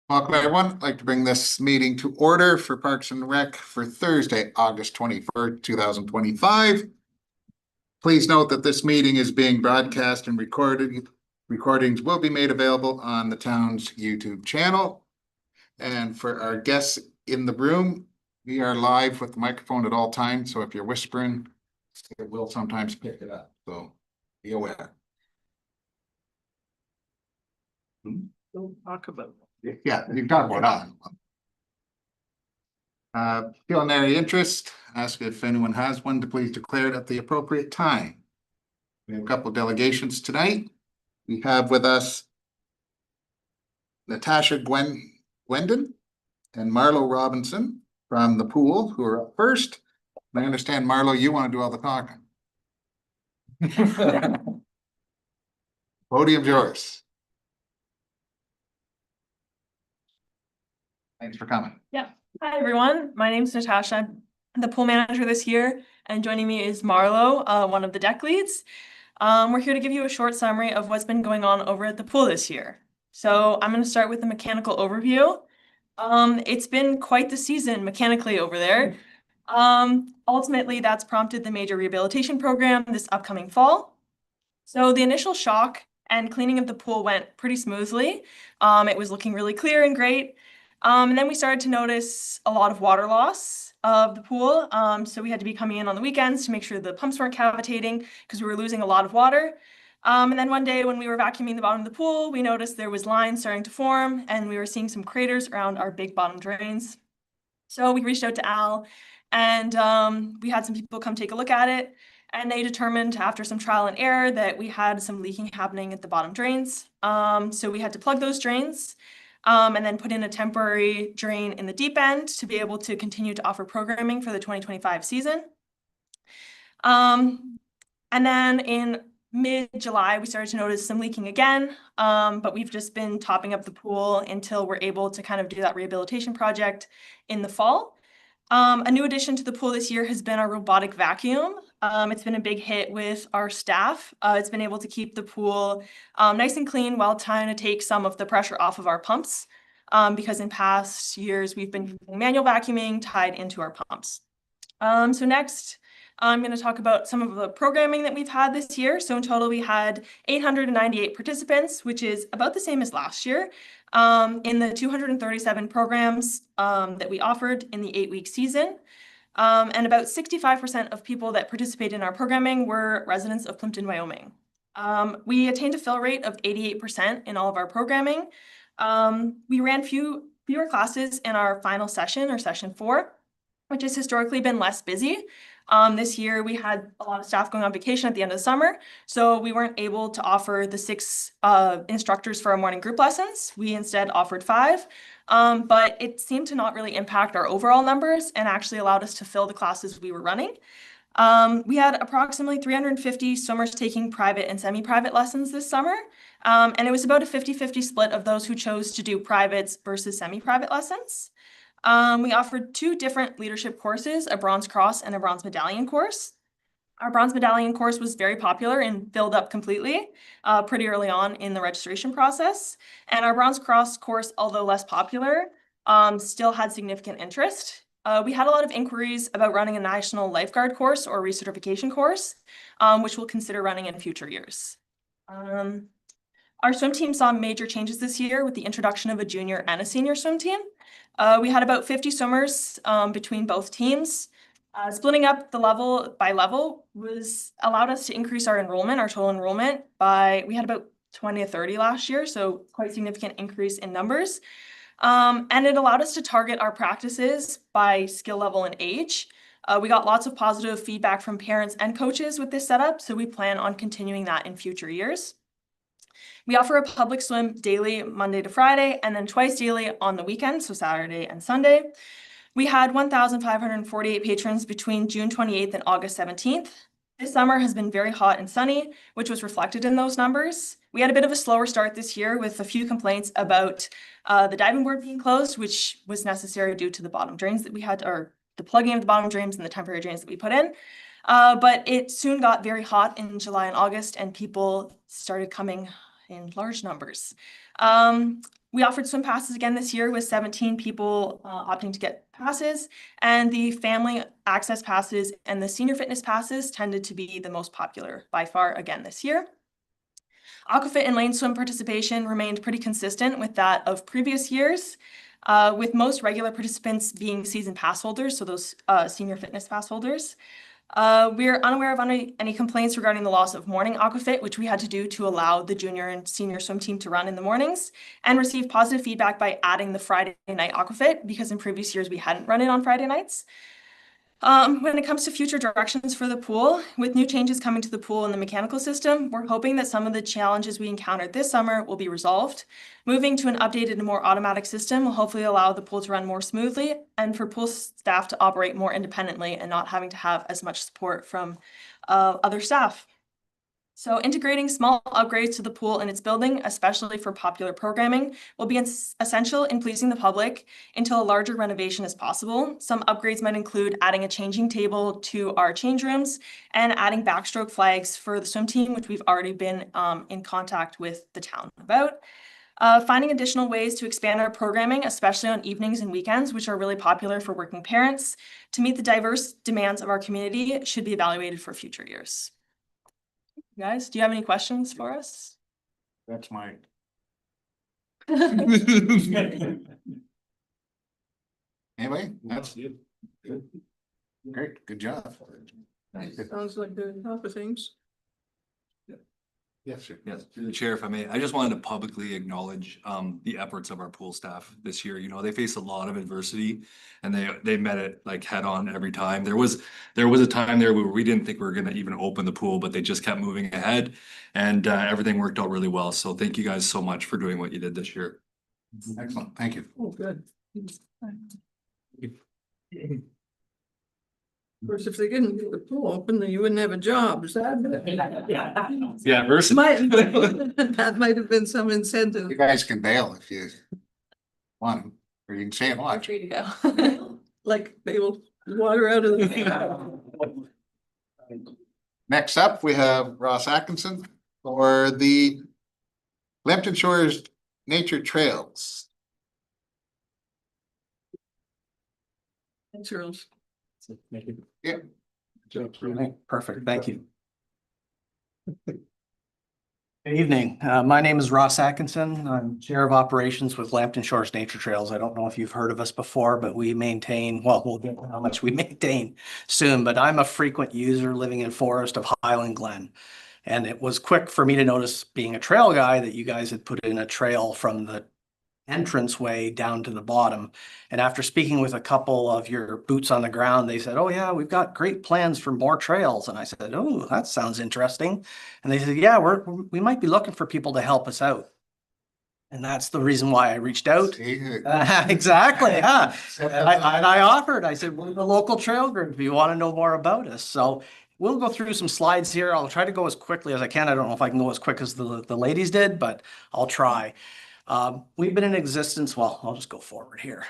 Welcome, everyone. I'd like to bring this meeting to order for Parks and Rec for Thursday, August 21st, 2025. Please note that this meeting is being broadcast and recorded. Recordings will be made available on the town's YouTube channel. And for our guests in the room, we are live with the microphone at all times. So if you're whispering, it will sometimes pick it up. So be aware. Don't talk about Yeah, you can talk about that. Culinary interest, ask if anyone has one to please declare it at the appropriate time. We have a couple of delegations tonight. We have with us Natasha Gwendon and Marlo Robinson from the pool, who are up first. I understand, Marlo, you want to do all the talking. Podium's yours. Thanks for coming. Yeah. Hi, everyone. My name is Natasha. I'm the pool manager this year, and joining me is Marlo, one of the deck leads. We're here to give you a short summary of what's been going on over at the pool this year. So I'm going to start with the mechanical overview. It's been quite the season mechanically over there. Ultimately, that's prompted the major rehabilitation program this upcoming fall. So the initial shock and cleaning of the pool went pretty smoothly. It was looking really clear and great. And then we started to notice a lot of water loss of the pool. So we had to be coming in on the weekends to make sure the pumps weren't cavitating because we were losing a lot of water. And then one day when we were vacuuming the bottom of the pool, we noticed there was lines starting to form and we were seeing some craters around our big bottom drains. So we reached out to Al and we had some people come take a look at it. And they determined after some trial and error that we had some leaking happening at the bottom drains. So we had to plug those drains. And then put in a temporary drain in the deep end to be able to continue to offer programming for the 2025 season. And then in mid-July, we started to notice some leaking again, but we've just been topping up the pool until we're able to kind of do that rehabilitation project in the fall. A new addition to the pool this year has been our robotic vacuum. It's been a big hit with our staff. It's been able to keep the pool nice and clean while trying to take some of the pressure off of our pumps because in past years we've been using manual vacuuming tied into our pumps. So next, I'm going to talk about some of the programming that we've had this year. So in total, we had 898 participants, which is about the same as last year, in the 237 programs that we offered in the 8-week season. And about 65% of people that participated in our programming were residents of Plympton-Wyoming. We attained a fill rate of 88% in all of our programming. We ran fewer classes in our final session, or session 4, which has historically been less busy. This year, we had a lot of staff going on vacation at the end of the summer, so we weren't able to offer the 6 instructors for our morning group lessons. We instead offered 5, but it seemed to not really impact our overall numbers and actually allowed us to fill the classes we were running. We had approximately 350 swimmers taking private and semi-private lessons this summer, and it was about a 50-50 split of those who chose to do privates versus semi-private lessons. We offered 2 different leadership courses, a Bronze Cross and a Bronze Medallion course. Our Bronze Medallion course was very popular and filled up completely pretty early on in the registration process. And our Bronze Cross course, although less popular, still had significant interest. We had a lot of inquiries about running a national lifeguard course or recertification course, which we'll consider running in future years. Our swim team saw major changes this year with the introduction of a junior and a senior swim team. We had about 50 swimmers between both teams. Splitting up the level by level allowed us to increase our enrollment, our total enrollment we had about 20 to 30 last year, so quite significant increase in numbers. And it allowed us to target our practices by skill level and age. We got lots of positive feedback from parents and coaches with this setup, so we plan on continuing that in future years. We offer a public swim daily, Monday to Friday, and then twice daily on the weekend, so Saturday and Sunday. We had 1,548 patrons between June 28th and August 17th. This summer has been very hot and sunny, which was reflected in those numbers. We had a bit of a slower start this year with a few complaints about the diving board being closed, which was necessary due to the bottom drains that we had, or the plugging of the bottom drains and the temporary drains that we put in. But it soon got very hot in July and August, and people started coming in large numbers. We offered swim passes again this year with 17 people opting to get passes, and the family access passes and the senior fitness passes tended to be the most popular by far again this year. Aquafit and lane swim participation remained pretty consistent with that of previous years, with most regular participants being season pass holders, so those senior fitness pass holders. We're unaware of any complaints regarding the loss of morning aquafit, which we had to do to allow the junior and senior swim team to run in the mornings, and received positive feedback by adding the Friday night aquafit, because in previous years we hadn't run it on Friday nights. When it comes to future directions for the pool, with new changes coming to the pool and the mechanical system, we're hoping that some of the challenges we encountered this summer will be resolved. Moving to an updated and more automatic system will hopefully allow the pool to run more smoothly and for pool staff to operate more independently and not having to have as much support from other staff. So integrating small upgrades to the pool and its building, especially for popular programming, will be essential in pleasing the public until a larger renovation is possible. Some upgrades might include adding a changing table to our change rooms and adding backstroke flags for the swim team, which we've already been in contact with the town about. Finding additional ways to expand our programming, especially on evenings and weekends, which are really popular for working parents, to meet the diverse demands of our community, should be evaluated for future years. Guys, do you have any questions for us? That's mine. Anyway, that's good. Great, good job. Sounds like the top of things. Yes, sir. Yes, through the chair, if I may, I just wanted to publicly acknowledge the efforts of our pool staff this year. You know, they faced a lot of adversity and they met it like head on every time. There was a time there where we didn't think we were gonna even open the pool, but they just kept moving ahead and everything worked out really well. So thank you guys so much for doing what you did this year. Excellent, thank you. Oh, good. Of course, if they didn't get the pool open, then you wouldn't have a job, is that? Yeah, versus. That might have been some incentive. You guys can bail if you want, or you can stay and watch. Free to go. Like they will water out of the. Next up, we have Ross Atkinson for the Plympton Shores Nature Trails. Thanks, Earls. Yeah. Perfect, thank you. Good evening, my name is Ross Atkinson. I'm Chair of Operations with Plympton Shores Nature Trails. I don't know if you've heard of us before, but we maintain, well, we'll get to how much we maintain soon, but I'm a frequent user living in Forest of Highland Glen. And it was quick for me to notice, being a trail guy, that you guys had put in a trail from the entranceway down to the bottom. And after speaking with a couple of your boots on the ground, they said, "Oh yeah, we've got great plans for more trails." And I said, "Oh, that sounds interesting." And they said, "Yeah, we might be looking for people to help us out." And that's the reason why I reached out. Exactly, yeah. And I offered, I said, "We're the local trail group if you want to know more about us." So we'll go through some slides here. I'll try to go as quickly as I can. I don't know if I can go as quick as the ladies did, but I'll try. We've been in existence, well, I'll just go forward here.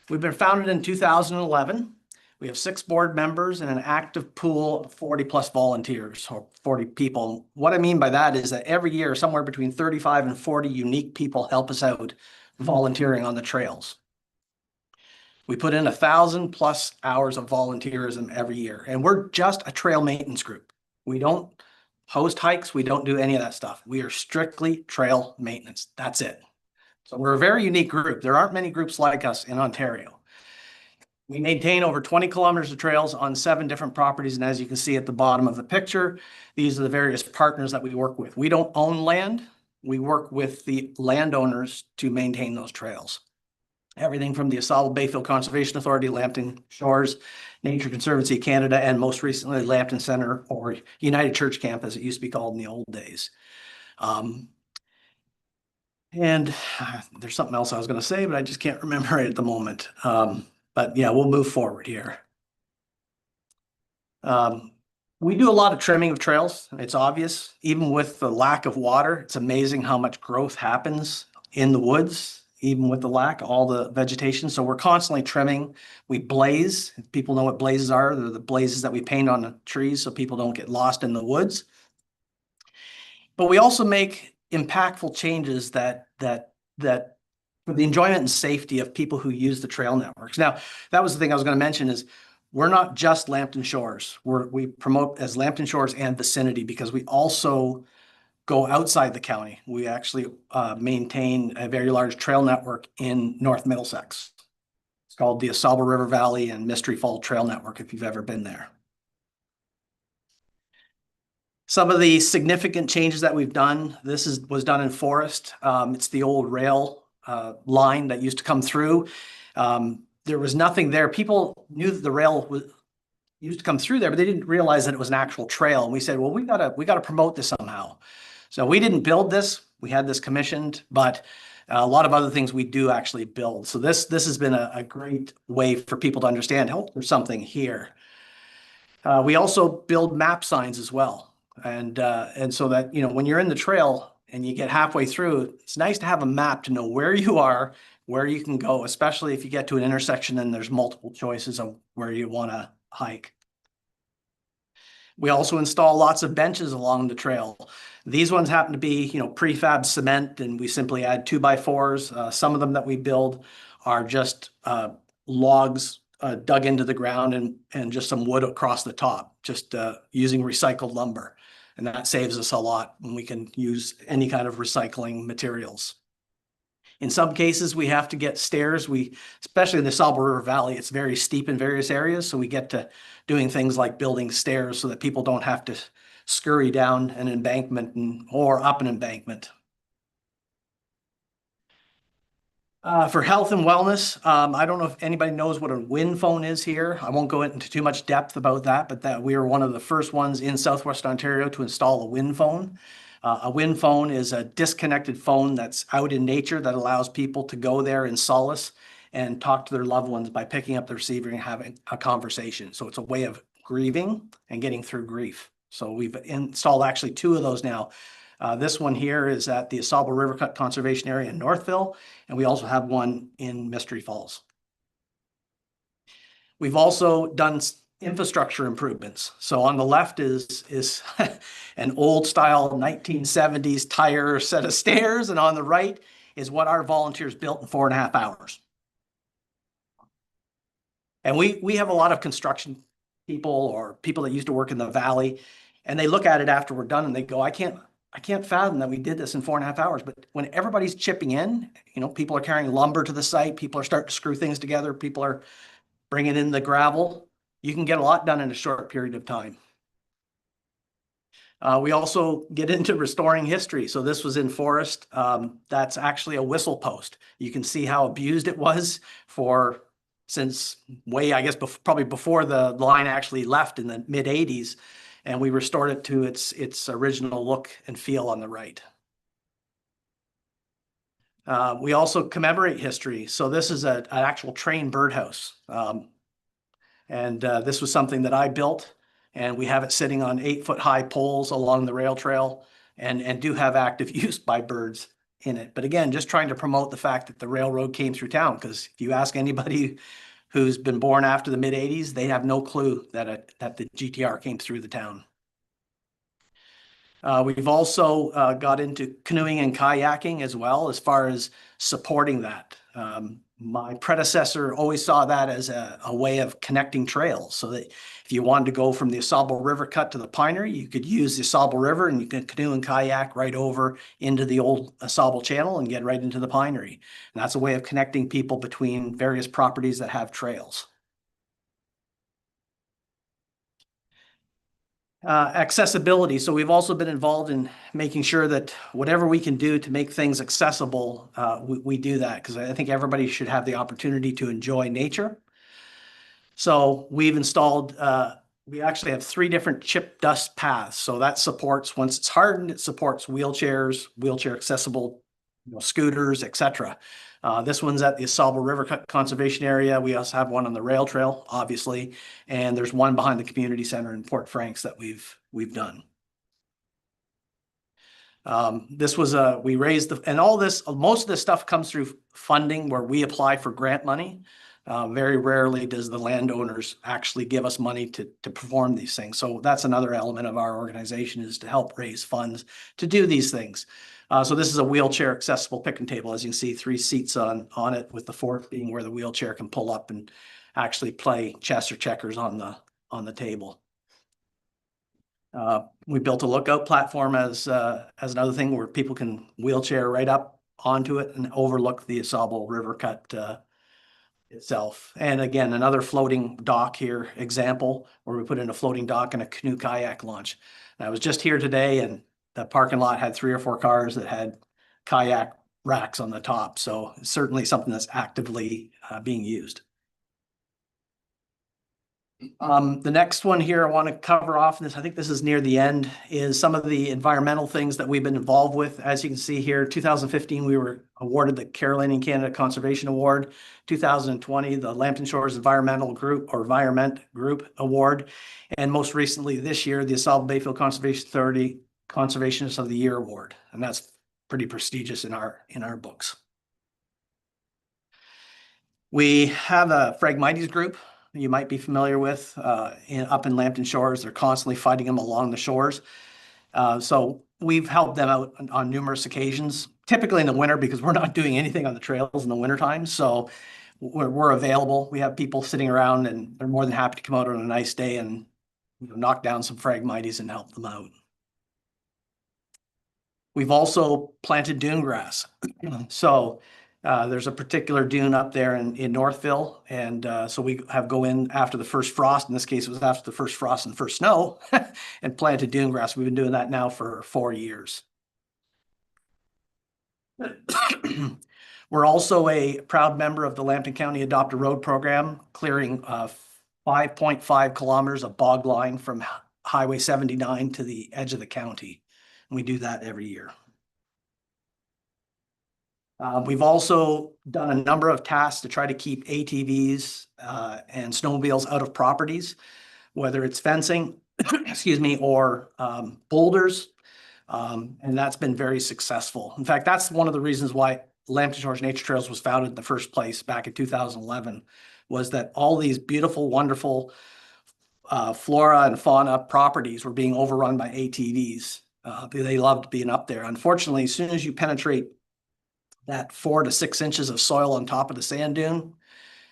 We've been founded in 2011. We have 6 board members and an active pool of 40 plus volunteers, or 40 people. What I mean by that is that every year, somewhere between 35 and 40 unique people help us out volunteering on the trails. We put in 1,000 plus hours of volunteerism every year, and we're just a trail maintenance group. We don't host hikes, we don't do any of that stuff. We are strictly trail maintenance. That's it. So we're a very unique group. There aren't many groups like us in Ontario. We maintain over 20 kilometers of trails on 7 different properties. And as you can see at the bottom of the picture, these are the various partners that we work with. We don't own land. We work with the landowners to maintain those trails. Everything from the Assault Bayfield Conservation Authority, Lambton Shores, Nature Conservancy Canada, and most recently Lambton Center, or United Church Camp as it used to be called in the old days. There's something else I was going to say, but I just can't remember it at the moment. But yeah, we'll move forward here. We do a lot of trimming of trails. It's obvious, even with the lack of water, it's amazing how much growth happens in the woods. Even with the lack, all the vegetation. So we're constantly trimming. We blaze. If people know what blazes are, they're the blazes that we paint on the trees so people don't get lost in the woods. But we also make impactful changes that for the enjoyment and safety of people who use the trail networks. Now, that was the thing I was going to mention is we're not just Lambton Shores. We promote as Lambton Shores and vicinity because we also go outside the county. We actually maintain a very large trail network in North Middlesex. It's called the AuSable River Valley and Mystery Fall Trail Network, if you've ever been there. Some of the significant changes that we've done, was done in Forest. It's the old rail line that used to come through. There was nothing there. People knew that the rail used to come through there, but they didn't realize that it was an actual trail. And we said, well, we gotta promote this somehow. So we didn't build this. We had this commissioned, but a lot of other things we do actually build. So this has been a great way for people to understand, oh, there's something here. We also build map signs as well. And so that, you know, when you're in the trail and you get halfway through, it's nice to have a map to know where you are, where you can go, especially if you get to an intersection and there's multiple choices of where you want to hike. We also install lots of benches along the trail. These ones happen to be, you know, prefab cement, and we simply add 2x4s. Some of them that we build are just logs dug into the ground and just some wood across the top, just using recycled lumber. And that saves us a lot when we can use any kind of recycling materials. In some cases, we have to get stairs. Especially in the AuSable River Valley, it's very steep in various areas. So we get to doing things like building stairs so that people don't have to scurry down an embankment or up an embankment. For health and wellness, I don't know if anybody knows what a wind phone is here. I won't go into too much depth about that, but that we are one of the first ones in Southwest Ontario to install a wind phone. A wind phone is a disconnected phone that's out in nature that allows people to go there in solace and talk to their loved ones by picking up the receiver and having a conversation. So it's a way of grieving and getting through grief. So we've installed actually 2 of those now. This one here is at the AuSable River Cut Conservation Area in Northville, and we also have one in Mystery Falls. We've also done infrastructure improvements. So on the left is an old style 1970s tire set of stairs, and on the right is what our volunteers built in 4.5 hours. And we have a lot of construction people or people that used to work in the valley, and they look at it after we're done and they go, I can't fathom that we did this in 4.5 hours. But when everybody's chipping in, you know, people are carrying lumber to the site, people are starting to screw things together, people are bringing in the gravel, you can get a lot done in a short period of time. We also get into restoring history. So this was in Forest. That's actually a whistle post. You can see how abused it was since way, I guess, probably before the line actually left in the mid 80s. And we restored it to its original look and feel on the right. We also commemorate history. So this is an actual train birdhouse. This was something that I built, and we have it sitting on 8-foot-high poles along the rail trail and do have active use by birds in it. But again, just trying to promote the fact that the railroad came through town, because if you ask anybody who's been born after the mid 80s, they have no clue that the GTR came through the town. We've also got into canoeing and kayaking as well, as far as supporting that. My predecessor always saw that as a way of connecting trails, so that if you wanted to go from the AuSable River Cut to the Pinery, you could use the AuSable River and you could canoe and kayak right over into the old AuSable Channel and get right into the Pinery. And that's a way of connecting people between various properties that have trails. Accessibility. So we've also been involved in making sure that whatever we can do to make things accessible, we do that, because I think everybody should have the opportunity to enjoy nature. So we've installed, we actually have 3 different chip dust paths. So that supports, once it's hardened, it supports wheelchairs, wheelchair accessible, you know, scooters, etc. This one's at the AuSable River Conservation Area. We also have one on the rail trail, obviously, and there's one behind the community center in Port Franks that we've done. This was we raised and all this, most of this stuff comes through funding where we apply for grant money. Very rarely does the landowners actually give us money to perform these things. So that's another element of our organization, is to help raise funds to do these things. So this is a wheelchair accessible picnic table. As you can see, 3 seats on it, with the 4th being where the wheelchair can pull up and actually play chess or checkers on the table. We built a lookout platform as another thing where people can wheelchair right up onto it and overlook the Asable River cut itself. And again, another floating dock here example, where we put in a floating dock and a canoe kayak launch. And I was just here today, and the parking lot had 3 or 4 cars that had kayak racks on the top. So it's certainly something that's actively being used. The next one here I want to cover off, and I think this is near the end, is some of the environmental things that we've been involved with. As you can see here, 2015, we were awarded the Carolinian Canada Conservation Award. 2020, the Lambton Shores Environmental Group or Environment Group Award. And most recently this year, the Asable Bayfield Conservation Authority Conservationist of the Year Award. And that's pretty prestigious in our books. We have a Phragmites group you might be familiar with up in Lambton Shores. They're constantly fighting them along the shores. So we've helped them out on numerous occasions, typically in the winter, because we're not doing anything on the trails in the wintertime. So we're available. We have people sitting around, and they're more than happy to come out on a nice day and knock down some Phragmites and help them out. We've also planted dune grass. So there's a particular dune up there in Northville. And so we have go in after the first frost. In this case, it was after the first frost and first snow and planted dune grass. We've been doing that now for 4 years. We're also a proud member of the Lambton County Adopt a Road program, clearing 5.5 kilometers of bog line from Highway 79 to the edge of the county. And we do that every year. We've also done a number of tasks to try to keep ATVs and snowmobiles out of properties, whether it's fencing, excuse me, or boulders. And that's been very successful. In fact, that's one of the reasons why Lambton Shores Nature Trails was founded in the first place back in 2011, was that all these beautiful, wonderful flora and fauna properties were being overrun by ATVs. They loved being up there. Unfortunately, as soon as you penetrate that 4 to 6 inches of soil on top of the sand dune,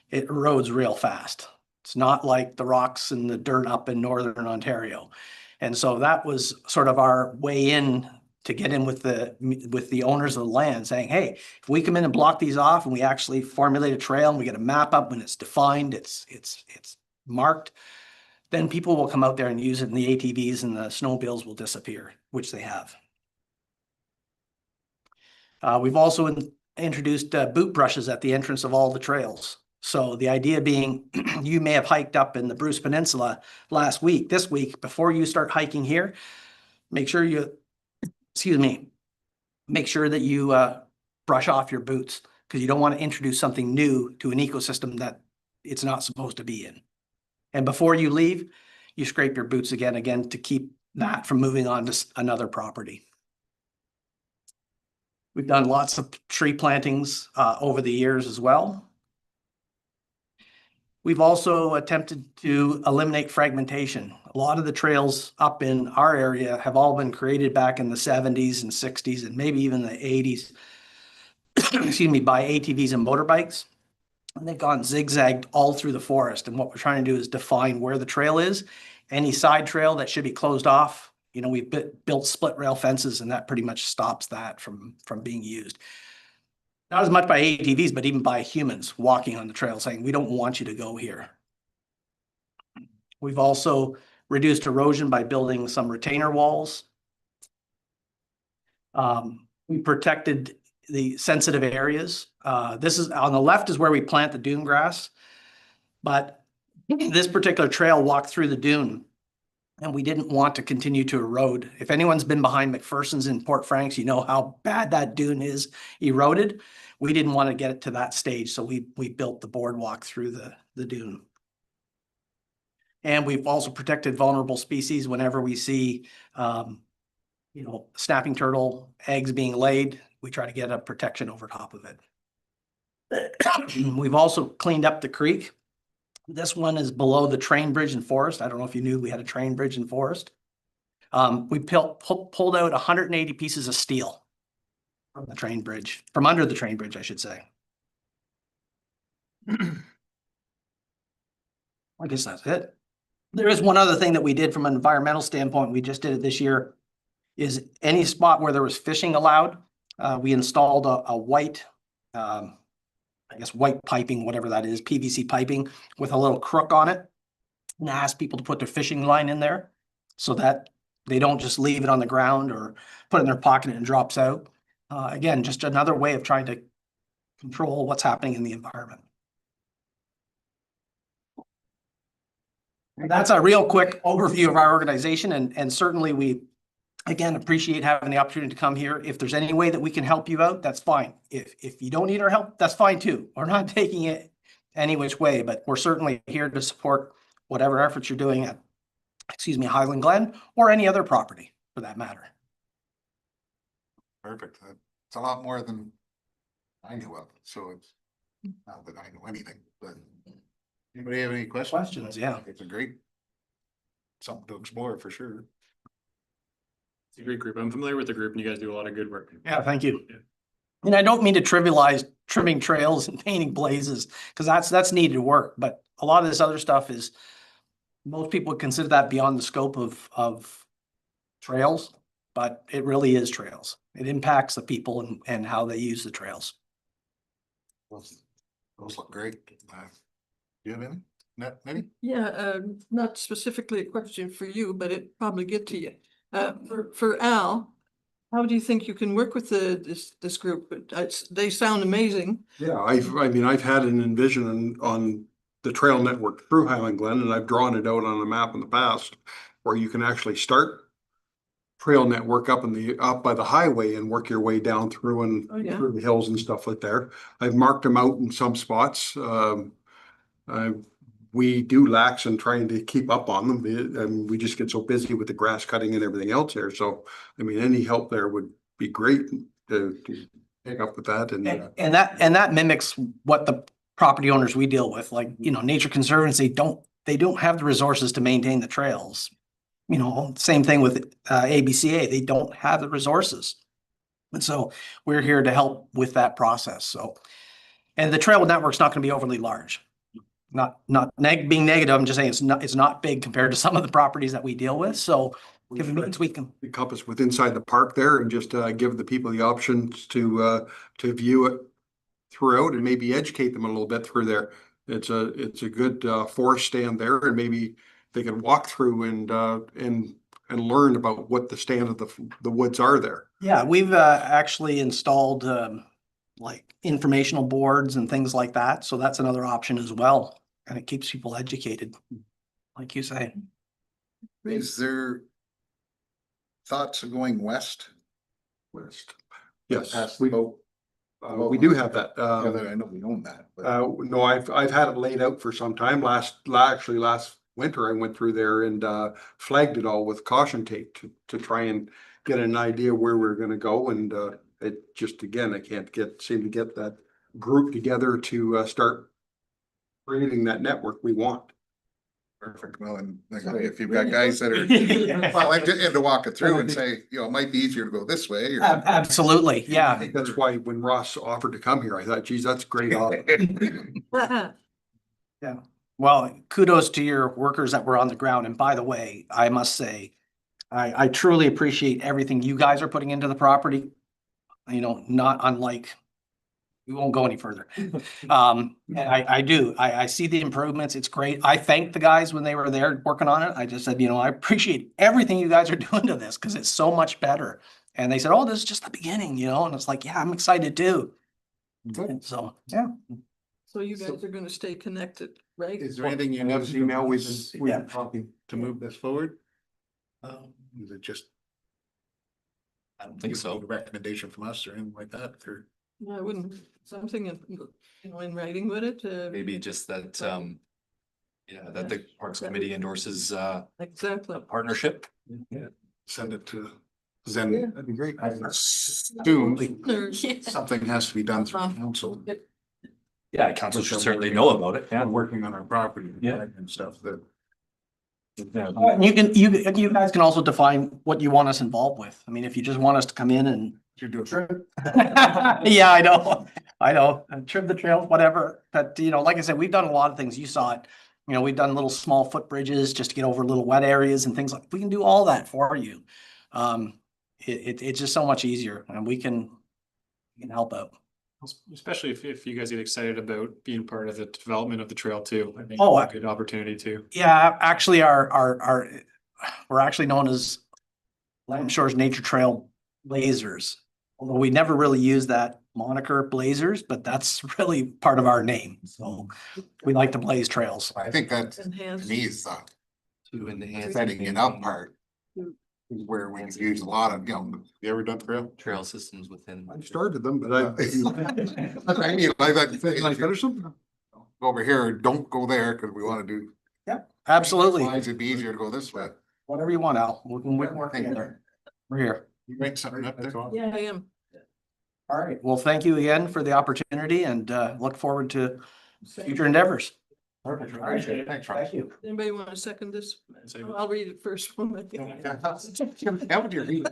it erodes real fast. It's not like the rocks and the dirt up in northern Ontario. And so that was sort of our way in to get in with the owners of the land, saying, hey, if we come in and block these off and we actually formulate a trail and we get a map up when it's defined, it's marked, then people will come out there and use it, and the ATVs and the snowmobiles will disappear, which they have. We've also introduced boot brushes at the entrance of all the trails. So the idea being, you may have hiked up in the Bruce Peninsula last week. This week, before you start hiking here, make sure you, make sure that you brush off your boots, because you don't want to introduce something new to an ecosystem that it's not supposed to be in. And before you leave, you scrape your boots again to keep that from moving on to another property. We've done lots of tree plantings over the years as well. We've also attempted to eliminate fragmentation. A lot of the trails up in our area have all been created back in the 70s and 60s and maybe even the 80s, excuse me, by ATVs and motorbikes. And they've gone zigzagged all through the forest. And what we're trying to do is define where the trail is. Any side trail that should be closed off, we've built split rail fences, and that pretty much stops that from being used. Not as much by ATVs, but even by humans walking on the trail saying, we don't want you to go here. We've also reduced erosion by building some retainer walls. We protected the sensitive areas. This is on the left is where we plant the dune grass, but this particular trail walked through the dune, and we didn't want to continue to erode. If anyone's been behind McPherson's in Port Franks, you know how bad that dune is eroded. We didn't want to get it to that stage, so we built the boardwalk through the dune. And we've also protected vulnerable species whenever we see, snapping turtle eggs being laid. We try to get a protection over top of it. We've also cleaned up the creek. This one is below the train bridge in Forest. I don't know if you knew we had a train bridge in Forest. We pulled out 180 pieces of steel from the train bridge, from under the train bridge, I should say. I guess that's it. There is one other thing that we did from an environmental standpoint. We just did it this year. Is any spot where there was fishing allowed, we installed a white, I guess white piping, whatever that is, PVC piping with a little crook on it. And asked people to put their fishing line in there so that they don't just leave it on the ground or put it in their pocket and it drops out. Again, just another way of trying to control what's happening in the environment. And that's a real quick overview of our organization, and certainly we, again, appreciate having the opportunity to come here. If there's any way that we can help you out, that's fine. If you don't need our help, that's fine too. We're not taking it any which way, but we're certainly here to support whatever efforts you're doing at, Highland Glen or any other property for that matter. Perfect. It's a lot more than I knew of, so it's not that I know anything, but anybody have any questions? Questions, yeah. It's a great something to explore for sure. It's a great group. I'm familiar with the group and you guys do a lot of good work. Yeah, thank you. Yeah. And I don't mean to trivialize trimming trails and painting blazes, because that's needed work, but a lot of this other stuff is, most people would consider that beyond the scope of trails, but it really is trails. It impacts the people and how they use the trails. Those look great. Do you have any? Maybe? Yeah, not specifically a question for you, but it probably get to you. For Al, how do you think you can work with this group? They sound amazing. Yeah, I mean, I've had an envision on the trail network through Highland Glen, and I've drawn it out on a map in the past where you can actually start trail network up by the highway and work your way down through and Oh, yeah. through the hills and stuff like there. I've marked them out in some spots. We do lax in trying to keep up on them, and we just get so busy with the grass cutting and everything else here. So, I mean, any help there would be great to pick up with that. And that mimics what the property owners we deal with, like, Nature Conservancy, they don't have the resources to maintain the trails. Same thing with ABCA, they don't have the resources. And so we're here to help with that process. So, and the trail network's not going to be overly large. Not being negative, I'm just saying it's not big compared to some of the properties that we deal with. So if it means we can encompass with inside the park there and just give the people the options to view it throughout and maybe educate them a little bit through there. It's a good forest stand there, and maybe they can walk through and learn about what the stand of the woods are there. Yeah, we've actually installed like informational boards and things like that. So that's another option as well. And it keeps people educated, like you say. Is there thoughts of going west? West. Yes, Past we the boat? we do have that. I know we own that. But No, I've had it laid out for some time. Last winter, I went through there and flagged it all with caution tape to try and get an idea where we're gonna go. And it just, again, I can't seem to get that group together to start creating that network we want. Perfect. Well, and like, if you've got guys that are, well, and to walk it through and say, it might be easier to go this way. Or Absolutely, I yeah. think that's why when Ross offered to come here, I thought, geez, that's a great. Offer. Yeah. Well, kudos to your workers that were on the ground. And by the way, I must say, I truly appreciate everything you guys are putting into the property. Not unlike, we won't go any further. And I do. I see the improvements. It's great. I thanked the guys when they were there working on it. I just said, I appreciate everything you guys are doing to this because it's so much better. And they said, oh, this is just the beginning, and it's like, yeah, I'm excited too. So, yeah. So you guys are gonna stay connected, right? is there anything you And need that's email we've Yeah. been talking. to move this forward? Is it just? I don't think so. A recommendation from us or anything like that, or? I wouldn't, something in writing with it. Maybe just that, that the Parks Committee endorses Exactly. a partnership. Send it to Zen. Yeah. That'd be great. I assume Or- something has to be done through council. Yeah, council should certainly know about it, yeah. and working on our property. Yeah. And stuff that. You guys can also define what you want us involved with. I mean, if you just want us to come in and. You do it. Yeah, I know, and trim the trails, whatever, but you know, like I said, we've done a lot of things, you saw it. You know, we've done little small footbridges just to get over little wet areas and things like, we can do all that for you. It's just so much easier and we can help out. Especially if you guys get excited about being part of the development of the trail too. I think Oh, it's a good opportunity too. Yeah, actually, we're actually known as Lambton Shores Nature Trail Blazers. Although we never really use that moniker Blazers, but that's really part of our name. So we like to blaze trails. I think that to Enhance. me is the To enhance. setting it up part. Is where we use a lot of, you ever done trail? Trail systems within. I started them, but I. I mean, like that, can I finish them? Go over here, don't go there, cause we wanna do. Absolutely. Why it'd be easier to go this way? Whatever you want, Al. We can work together. We're here. You write something up there? Yeah, I am. All right. Well, thank you again for the opportunity and look forward to future endeavors. Perfect. Thanks, Ross. Thank you. Anybody want to second this? So I'll read it first. How would you read?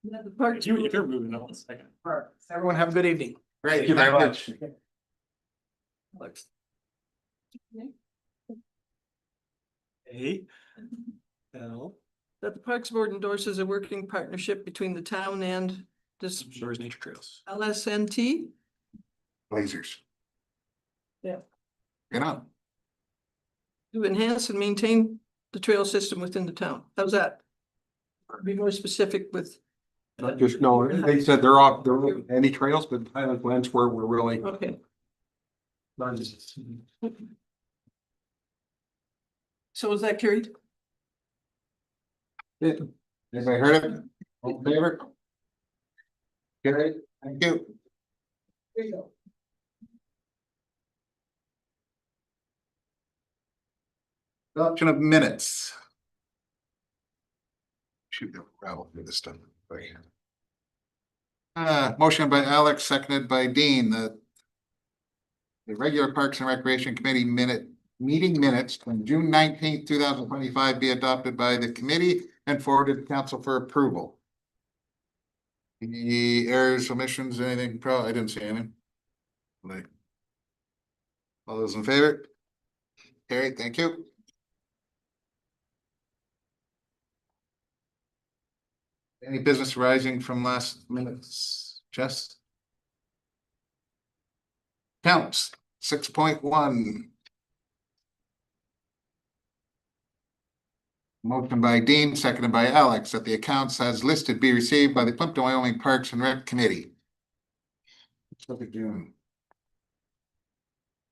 The part if you're moving on a second. Everyone have a good evening. Great, Thank you very much. Hey. Al. that the Parks Board endorses a working partnership between the town and this Shores Nature Trails. LSNT. Blazers. Yeah. You know, To enhance and maintain the trail system within the town. How's that? Be more specific with, Just no, they said there are any trails, but Highland Glens where we're really. okay. So is that carried? anybody heard it? All in favor? Carried, thank you. Adoption of minutes. Shoot, no, gravel for this stuff. Motion by Alex, seconded by Dean, the regular Parks and Recreation Committee meeting minutes from June 19th, 2025 be adopted by the committee and forwarded to council for approval. Any errors, omissions, anything? I didn't see anything. All those in favor? Carried, thank you. Any business arising from last minutes? Jess? Counts 6.1. Motion by Dean, seconded by Alex, that the accounts as listed be received by the Plympton-Wyoming Parks and Rec Committee. Let's look at June.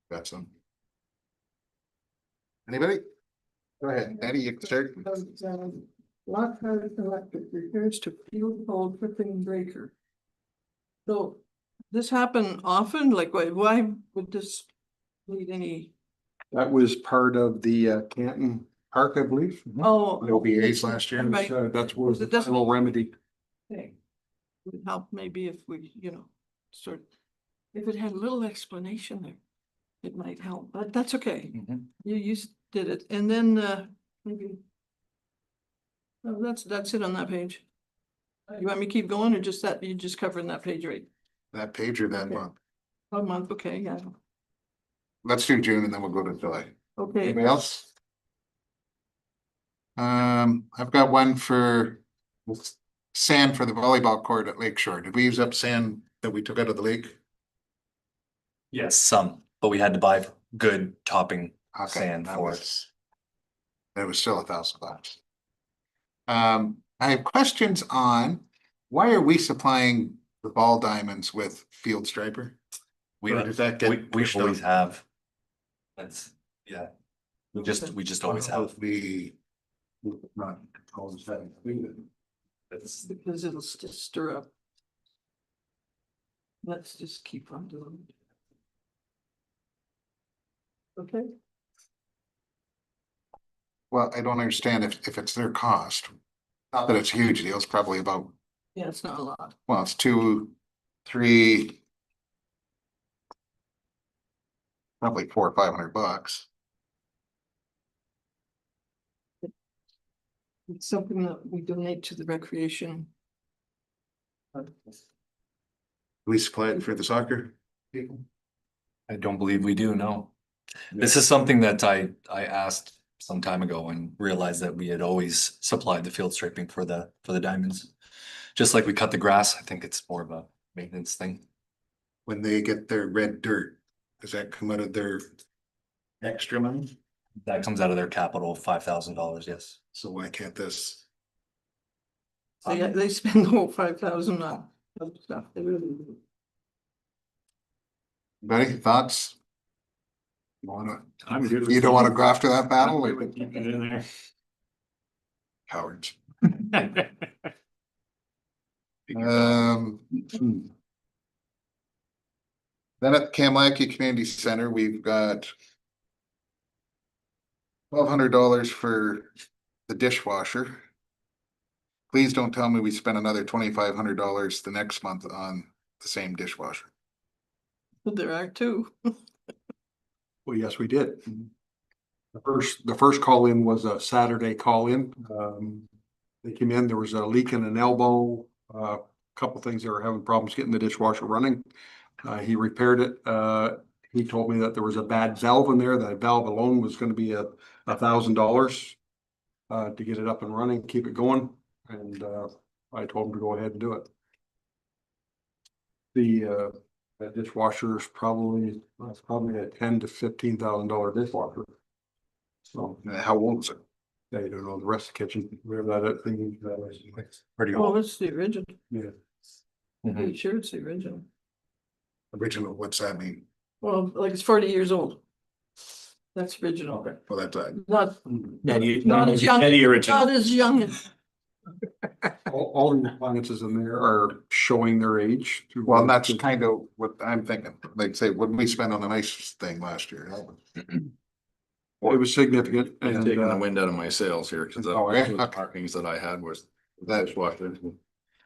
Got some. Anybody? Go ahead, Eddie, you can start. Lockhart Electric repairs to field pole tripping breaker. So this happen often? Like, why would this need any? That was part of the Canton Park, I believe. Oh. OBAs last year. Right. That's what It doesn't- a little remedy. Okay. Would help maybe if we, sort, if it had a little explanation there, it might help, but that's okay. You did it, and then, maybe. Oh, that's it on that page. You want me to keep going or just that, you just covering that page, right? That page or that Okay. month? A month, okay, yeah, Let's do June and then we'll go to July. okay. Anybody else? I've got one for sand for the volleyball court at Lake Shore. Did we use up sand that we took out of the lake? Yes, some, but we had to buy good topping Okay, sand that for was. It was still $1,000. I have questions on why are we supplying the ball diamonds with field striper? We, Or does that get we pushed always on? have. That's, yeah. We just always have. We. Not always having. That's, Because it'll just stir up. Let's just keep on doing it. Okay, Well, I don't understand if it's their cost. Not that it's a huge deal, it's probably about, yeah, it's not a lot. well, it's 2, 3. probably $400 or $500. It's something that we donate to the recreation. We supply it for the soccer people. I don't believe we do, no. This is something that I asked some time ago and realized that we had always supplied the field striping for the diamonds. Just like we cut the grass, I think it's more of a maintenance thing. When they get their red dirt, does that come out of their extra money? That comes out of their capital, $5,000, yes. So why can't this? They spend the whole 5,000 on other stuff. They really do. Anybody, thoughts? You wanna, I'm good. you don't wanna go after that I'm battle? good with keeping it in Cowards. there. Then at Kamlaki Community Center, we've got $1,200 for the dishwasher. Please don't tell me we spent another $2,500 the next month on the same dishwasher. But there are two. Well, yes, we did. The first call in was a Saturday call in. They came in, there was a leak in an elbow, a couple things they were having problems getting the dishwasher running. He repaired it. He told me that there was a bad valve in there. That valve alone was gonna be $1,000 to get it up and running, keep it going. And I told him to go ahead and do it. The dishwasher is probably a $10,000 to $15,000 dishwasher. So How old is it? I don't know the rest of the kitchen, wherever that thing is. Pretty Oh, old. it's the original. Yeah. Mhm. Pretty sure it's the original. Original, what's that mean? Well, like it's 40 years old. That's original. Well, that's Not, Eddie, not as young, Eddie original. not as young as, All the appliances in there are showing their age. well, and that's kind of what I'm thinking. Like say, what did we spend on the nice thing last year? It was significant I'm and taking the wind out of my sails here, because Oh, yeah? the markings that I had was That dishwasher.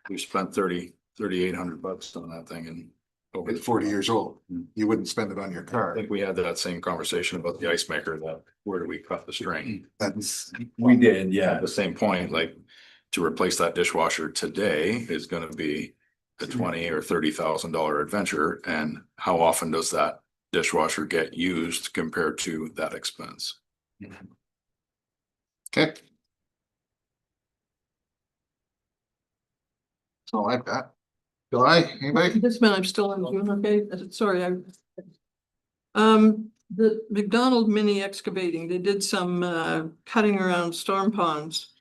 We spent $3,800 on that thing and. over it's the 40 years old. You wouldn't spend it on your I car. think we had that same conversation about the ice maker, that where do we cut the string? That's, We did, yeah. At the same point, like, to replace that dishwasher today is gonna be a $20,000 or $30,000 adventure, and how often does that dishwasher get used compared to that expense? okay. That's all I've got. July, anybody? this man, I'm still on Zoom, okay? Sorry, the McDonald Mini Excavating, they did some cutting around storm ponds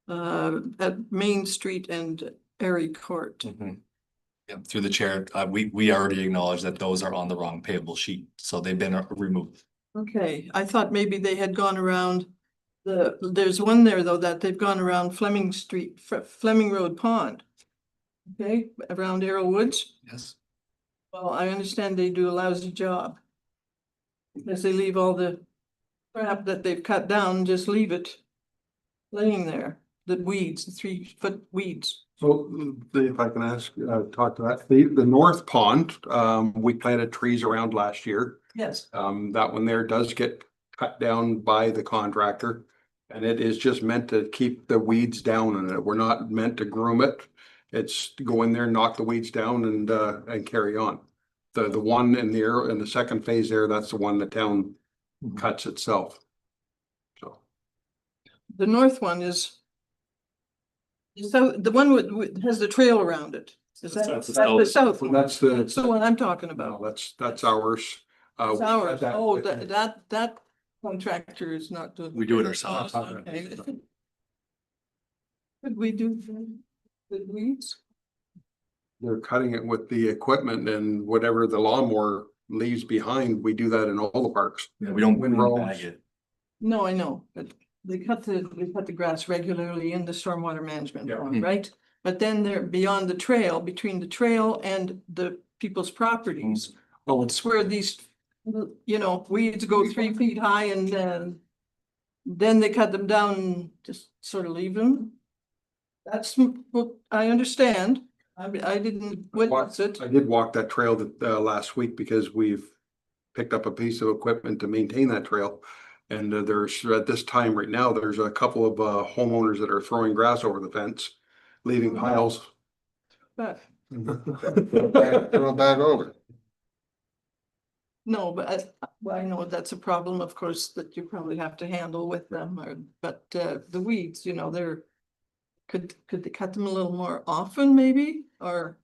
at Main Street and Erie Court. Mhm. Yeah, through the chair, we already acknowledged that those are on the wrong payable sheet, so they've been removed. Okay, I thought maybe they had gone around there's one there though, that they've gone around Fleming Street, Fleming Road Pond. Okay, around Arrow Woods. Yes. Well, I understand they do a lousy job. Because they leave all the crap that they've cut down, just leave it laying there, the weeds, the 3-foot weeds. so if I can ask, talk to that, the north pond, we planted trees around last year. Yes. That one there does get cut down by the contractor. And it is just meant to keep the weeds down in it. We're not meant to groom it. It's to go in there, knock the weeds down and carry on. The one in there, in the second phase there, that's the one the town cuts itself. So, The north one is. So the one with has the trail around it. Is that, That's that's the the south so one? that's That's the the, one I'm talking no, about. that's ours. It's we ours. had that- Oh, that contractor is not doing. We do it ourselves. Okay. Could we do the weeds? They're cutting it with the equipment and whatever the lawnmower leaves behind, we do that in all the parks. Yeah, we don't Windrows. bag it. No, I know, but they cut the grass regularly in the stormwater management Yeah. pond, right? But then they're beyond the trail, between the trail and the people's properties. Well, It's where these, weeds go 3 feet high and then they cut them down and just sort of leave them. That's what I understand. I didn't witness it. I did walk that trail last week because we've picked up a piece of equipment to maintain that trail. And there's, at this time right now, there's a couple of homeowners that are throwing grass over the fence, leaving piles. But Throw it back over. no, but well, I know that's a problem, of course, that you probably have to handle with them, or, but the weeds, you know, they're. Could they cut them a little more often maybe, or?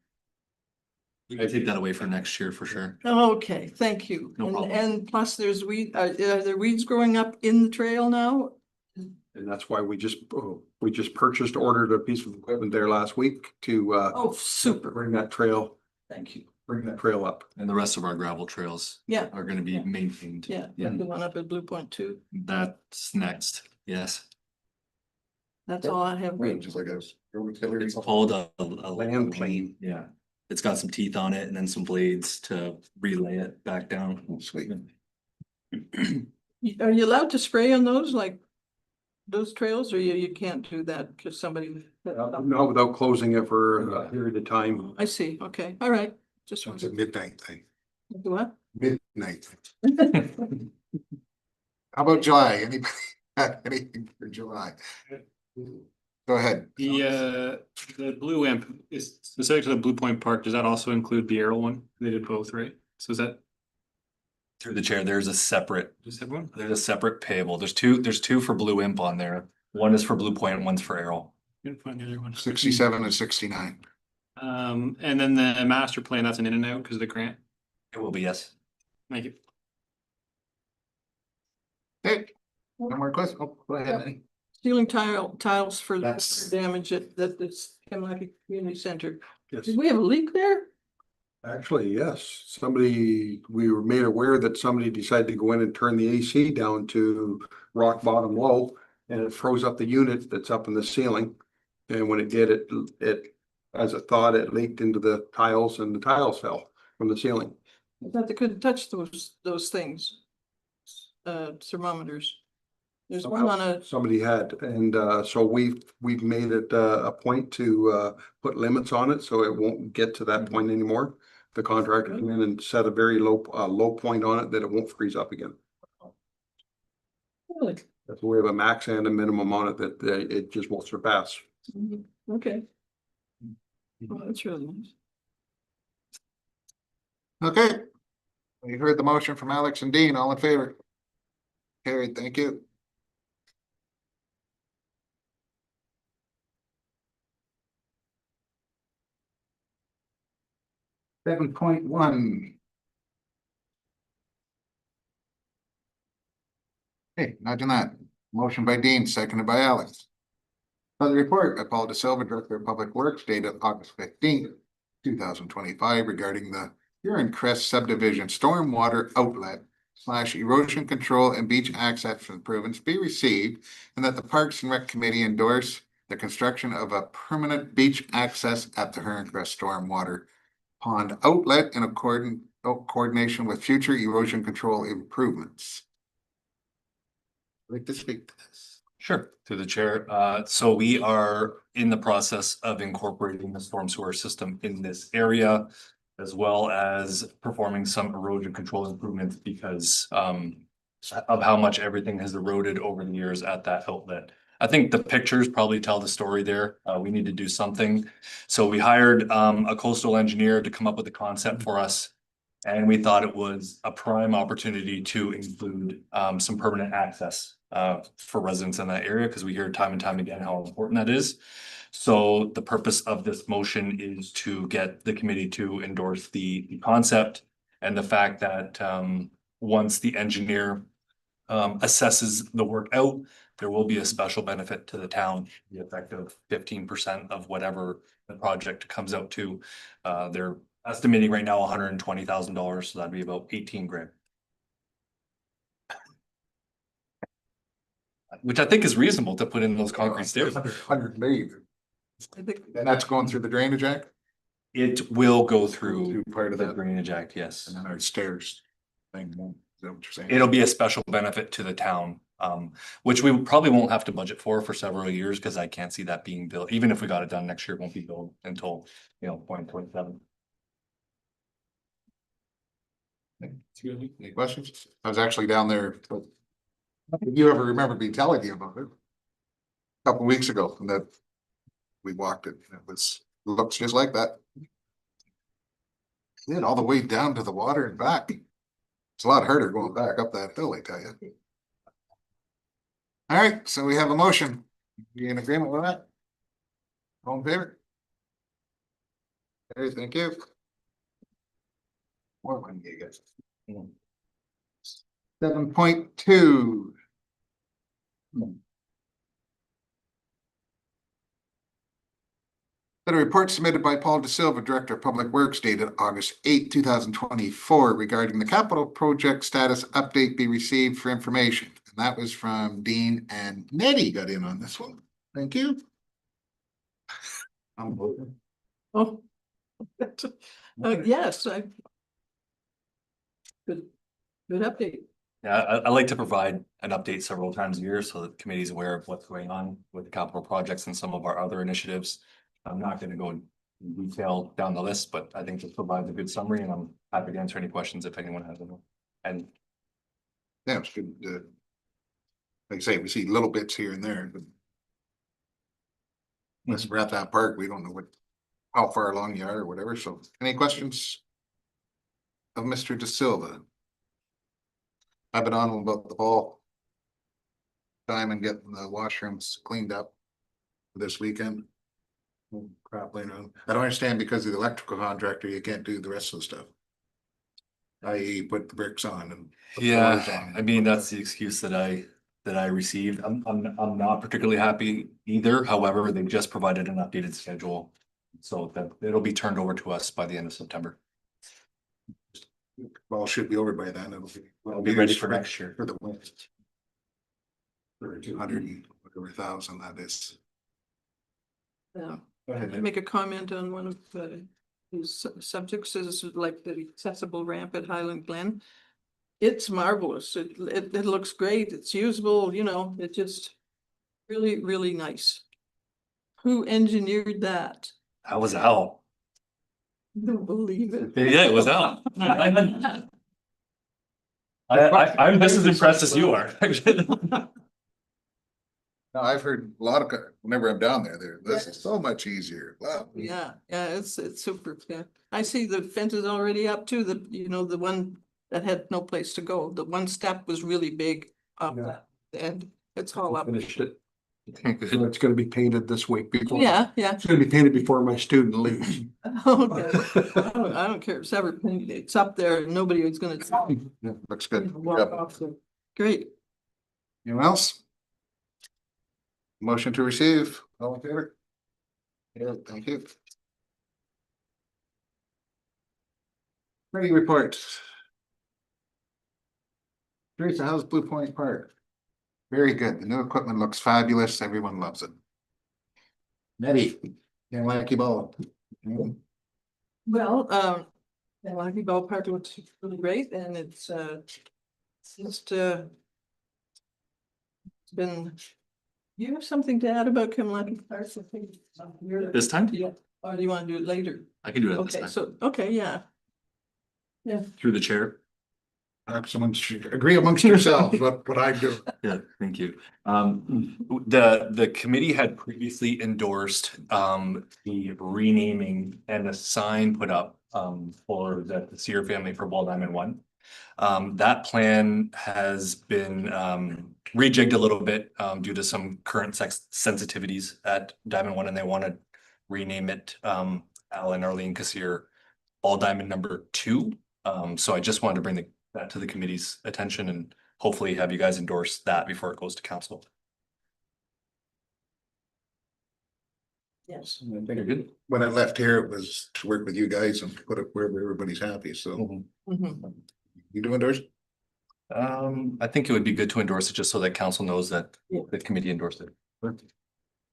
I take that away for next year for sure. Oh, okay, thank you. No And- problem. And plus there's are there weeds growing up in the trail now? And that's why we just ordered a piece of equipment there last week to Oh, super, bring that trail, thank you. bring that trail up. And the rest of our gravel trails Yeah, are gonna be Yeah. maintained. yeah, the one up at Blue Point too. That's next, yes. That's all I have. Right, just like a. It's called a Land plane. Yeah, it's got some teeth on it and then some blades to relay it back down. Sweet. Are you allowed to spray on those, like those trails, or you can't do that because somebody? No, without closing it for a period of time. I see, okay, all right, just It's a wanted midnight thing, to, what? midnight. How about July? Anybody have anything for July? Go ahead. The blue amp is specific to the Blue Point Park. Does that also include the Arrow one? They did both, right? So is that Through the chair, there's a separate payable. There's two for Blue Imp on there. One is for Blue Point, one's for Arrow. Couldn't find the other one. 67 and 69. And then the master plan, that's an in and out because of the grant. It will be, yes. Thank you. Hey, no more questions? Oh, go ahead. Eddie. Ceiling tiles for That's- damage at this Chemalac Community Center. Yes. Did we have a leak there? Actually, yes, we were made aware that somebody decided to go in and turn the AC down to rock bottom low. And it froze up the unit that's up in the ceiling. And when it did, it, as it thought, it leaked into the tiles and the tiles fell from the ceiling. I thought they couldn't touch those things. Thermometers. There's one on a, Somebody had, and so we've made it a point to put limits on it, so it won't get to that point anymore. The contractor come in and set a very low point on it that it won't freeze up again. really? That's we have a max and a minimum on it that it just won't surpass. Mhm. Okay. Well, that's really nice. Okay. You heard the motion from Alex and Dean, all in favor? Carried, thank you. Seven point one. Hey, imagine that. Motion by Dean, seconded by Alex. On the report by Paul DeSilva, Director of Public Works, dated August 15th, 2025, regarding the Huron Crest subdivision stormwater outlet / erosion control and beach access improvements be received, and that the Parks and Rec Committee endorse the construction of a permanent beach access at the Huron Crest stormwater pond outlet in coordination with future erosion control improvements. I'd like to speak to this. Sure, through the chair. So we are in the process of incorporating the storm sewer system in this area, as well as performing some erosion control improvements because of how much everything has eroded over the years at that outlet. I think the pictures probably tell the story there. We need to do something. So we hired a coastal engineer to come up with a concept for us. And we thought it was a prime opportunity to include some permanent access for residents in that area, because we hear time and time again how important that is. So the purpose of this motion is to get the committee to endorse the concept and the fact that once the engineer assesses the work out, there will be a special benefit to the town, the effect of 15% of whatever the project comes out to. They're estimating right now $120,000, so that'd be about 18 grand. Which I think is reasonable to put in those concrete stairs. 100 million. I think And that's going through the Drainage Act? It will go through Through part of the that, Drainage Act, yes. and then our stairs thing, is that what you're saying? It'll be a special benefit to the town, which we probably won't have to budget for several years, because I can't see that being built. Even if we got it done next year, it won't be built until, 2027. Any questions? I was actually down there. If you ever remember me telling you about it? A couple weeks ago, and that we walked it, and it looks just like that. Yeah, all the way down to the water and back. It's a lot harder going back up that hill, I tell you. All right, so we have a motion. You in agreement with that? All in favor? Okay, thank you. What one do you get? 7.2. That a report submitted by Paul De Silva, Director of Public Works, dated August 8, 2024, regarding the capital project status update be received for information. And that was from Dean, and Nettie got in on this one. Thank you. Oh. Yes, good update. Yeah, I like to provide an update several times a year so that the committee is aware of what's going on with the capital projects and some of our other initiatives. I'm not going to go in detail down the list, but I think this provides a good summary, and I'm happy to answer any questions if anyone has them. And Yeah, it's good. Like I say, we see little bits here and there, but unless we're at that park, we don't know how far along you are or whatever. So any questions of Mr. De Silva? I've been on about the fall time and getting the washrooms cleaned up this weekend. Crap laying around. I don't understand, because of the electrical contractor, you can't do the rest of the stuff. I.e. put the bricks on and. put the doors yeah, on. I mean, that's the excuse that I received. I'm not particularly happy either. However, they just provided an updated schedule. So that it'll be turned over to us by the end of September. Well, should be over by then. We'll be ready for next year. For the winter. For 200 and whatever thousand that is. Yeah. Go ahead, I Nick. make a comment on one of his subjects, is like the accessible ramp at Highland Glen. It's marvelous. It looks great. It's usable, it just really, really nice. Who engineered that? That was Al. I don't believe it. Yeah, it was Al. I'm just as impressed as you are. No, I've heard a lot of, whenever I'm down there, this is so much easier. Wow. Yeah, it's super. Yeah, I see the fence is already up too. The one that had no place to go. The one step was really big up that, and it's all up. Finished it. So Good. it's gonna be painted this week before. Yeah. It's gonna be painted before my student leaves. Okay. I don't care if it's ever painted. It's up there. And nobody is gonna Yeah, looks good. walk Yep. off there. Great. Anyone else? Motion to receive, all in favor? Yeah, thank you. Committee reports. Teresa, how's Blue Point Park? Very good. The new equipment looks fabulous. Everyone loves it. Nettie, you like your ball? Well, the Lucky Ballpark looks really great, and it's just been. You have something to add about Kimlaki Park? This time? Yeah, or do you want to do it later? I can do it this Okay, time. so, okay, yeah. Yeah, Through the chair. Someone should agree amongst yourselves what I do. Yeah, thank you. The committee had previously endorsed the renaming and a sign put up for the Sear family for Ball Diamond 1. That plan has been rejigged a little bit due to some current sensitivities at Diamond 1, and they want to rename it Alan Arlene Kassir Ball Diamond number 2. So I just wanted to bring that to the committee's attention and hopefully have you guys endorse that before it goes to council. yes. I think good. When I left here, it was to work with you guys and put it where everybody's happy, so Mhm. you do endorse? I think it would be good to endorse it just so that council knows that Yeah. the committee endorsed it.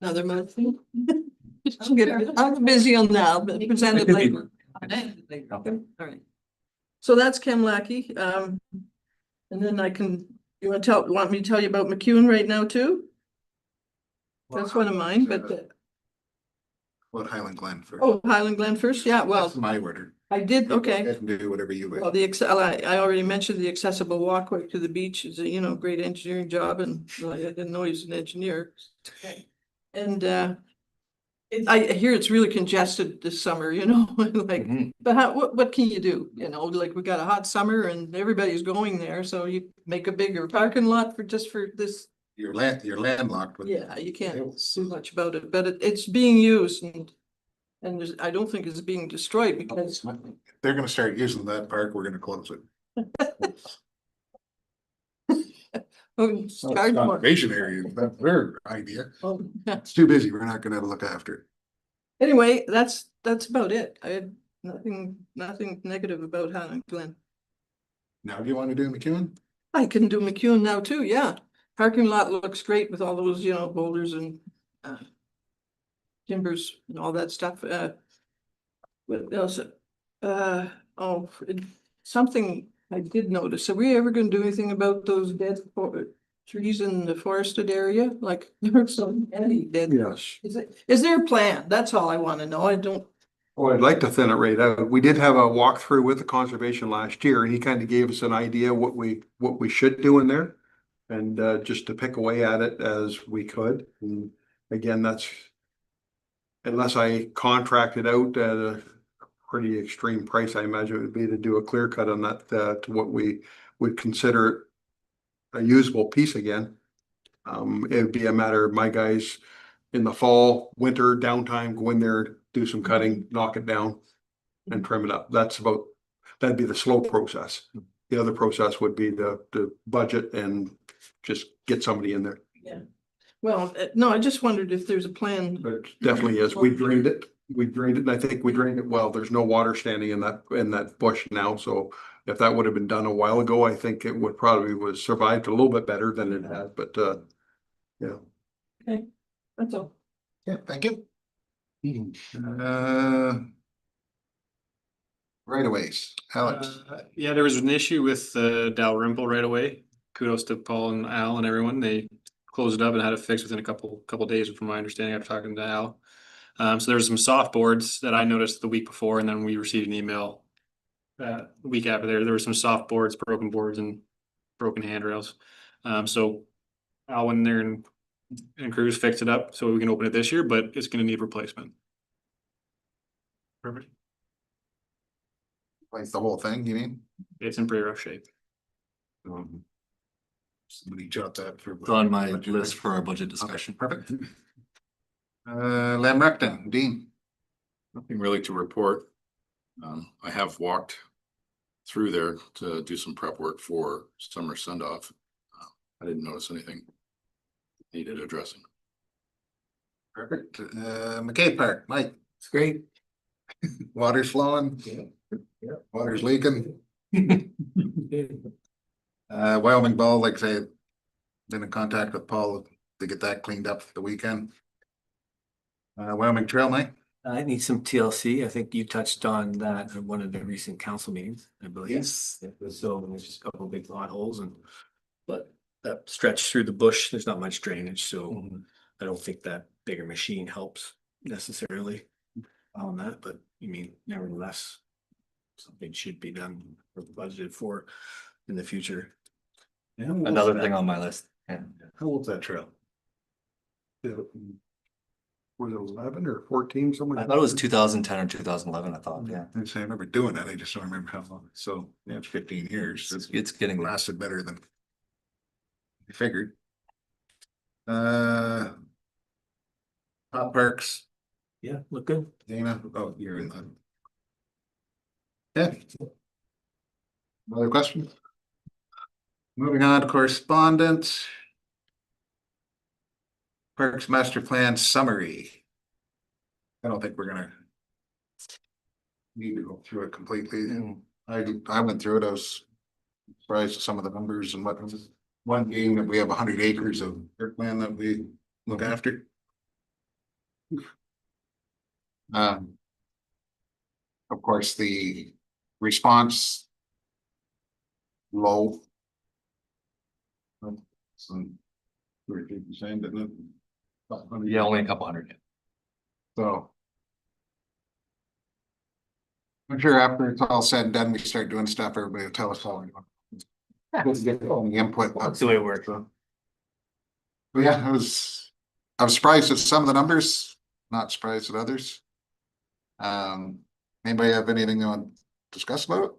Another motion? I'm busy on now, but present it later. Okay, all right. So that's Kimlaki, and then you want me to tell you about McEwen right now too? That's one of mine, but, What Highland Glen first? oh, Highland Glen first, yeah, well, That's my order. I did, okay. You can do whatever you Well, wish. I already mentioned the accessible walkway to the beach is a, great engineering job and I didn't know he was an engineer. Okay. And, I hear it's really congested this summer, like, Mhm. but what can you do? Like we got a hot summer and everybody's going there, so you make a bigger parking lot for this. You're landlocked with. Yeah, you can't do much about it, but it's being used and I don't think it's being destroyed because. They're gonna start using that park, we're gonna close it. Charge more. Conservation area, that's their idea. Oh, yeah. It's too busy, we're not gonna look after it. Anyway, that's about it. I had nothing negative about Hannah Glen. Now, do you want to do McEwen? I can do McEwen now too, yeah. Parking lot looks great with all those, boulders and timbers and all that stuff. What else? Something I did notice. Are we ever gonna do anything about those dead trees in the forested area? Like there's so many dead. Yes. Is there a plan? That's all I wanna know. I don't. Oh, I'd like to thin it right out. We did have a walkthrough with the conservation last year and he kind of gave us an idea what we should do in there. And just to pick away at it as we could. And again, that's unless I contracted out at a pretty extreme price, I imagine it would be to do a clear cut on that to what we would consider a usable piece again. It would be a matter of my guys in the fall, winter, downtime, go in there, do some cutting, knock it down and trim it up. That'd be the slow process. The other process would be the budget and just get somebody in there. Yeah. Well, no, I just wondered if there's a plan. But definitely is. We drained it. And I think we drained it well. There's no water standing in that bush now, so if that would have been done a while ago, I think it would probably was survived a little bit better than it has, but yeah. Okay, that's all. Yeah, thank you. Uh. Right aways, Alex. Yeah, there was an issue with Dalrymple right away. Kudos to Paul and Al and everyone. They closed it up and had it fixed within a couple days, from my understanding after talking to Al. So there was some soft boards that I noticed the week before, and then we received an email the week after there. There were some soft boards, broken boards, and broken handrails. So Al went in there and Cruz fixed it up so we can open it this year, but it's going to need replacement. Perfect. Like the whole thing, you mean? It's in pretty rough shape. Somebody jot that for. It's on my list for our budget discussion. Perfect. Lamrecton, Dean. Nothing really to report. I have walked through there to do some prep work for summer send off. I didn't notice anything needed addressing. Perfect. McCabe Park, Mike. It's great. Water's flowing. Yeah. Water's leaking. Wyoming Ball, like I say, been in contact with Paul to get that cleaned up for the weekend. Wyoming Trail, Mike. I need some TLC. I think you touched on that in one of the recent council meetings, I believe. Yes. So there's just a couple of big potholes but that stretch through the bush, there's not much drainage, so I don't think that bigger machine helps necessarily on that, but you mean nevertheless, something should be done or budgeted for in the future. Yeah. Another thing on my list. Yeah. How old's that trail? Was it 11 or 14 somewhere? I thought it was 2010 or 2011, I thought, yeah. I remember doing that. I just don't remember how long. So yeah, it's 15 years. It's getting less. Lasted better than I figured. Top Parks, Yeah, look good. Dana. Oh, you're in that. Yeah. Another question? Moving on to correspondence. Parks Master Plan Summary. I don't think we're gonna need to go through it completely. I went through it. I was surprised at some of the numbers and what was one being that we have 100 acres of land that we look after. Of course, the response low. Some saying that. Yeah, only a couple hundred. So. I'm sure after it's all said and done, we start doing stuff, everybody will tell us all. Let's get all the input. That's the way it works. But yeah, I was surprised at some of the numbers, not surprised at others. Anybody have anything they want to discuss about it?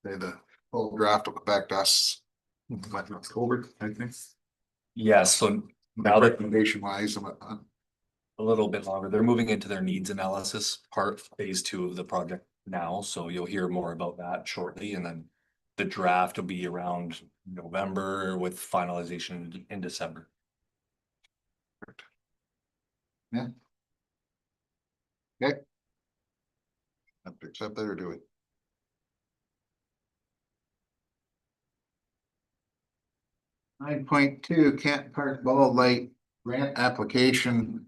Say the whole draft will go back to us. Like in October, I think. Yeah, so now that Recommendation wise and whatnot. a little bit longer, they're moving into their needs analysis part, phase 2 of the project now, so you'll hear more about that shortly, and then the draft will be around November with finalization in December. Yeah. Okay. Have to accept that or do it. 9.2 Canton Park Ball Light Grant Application.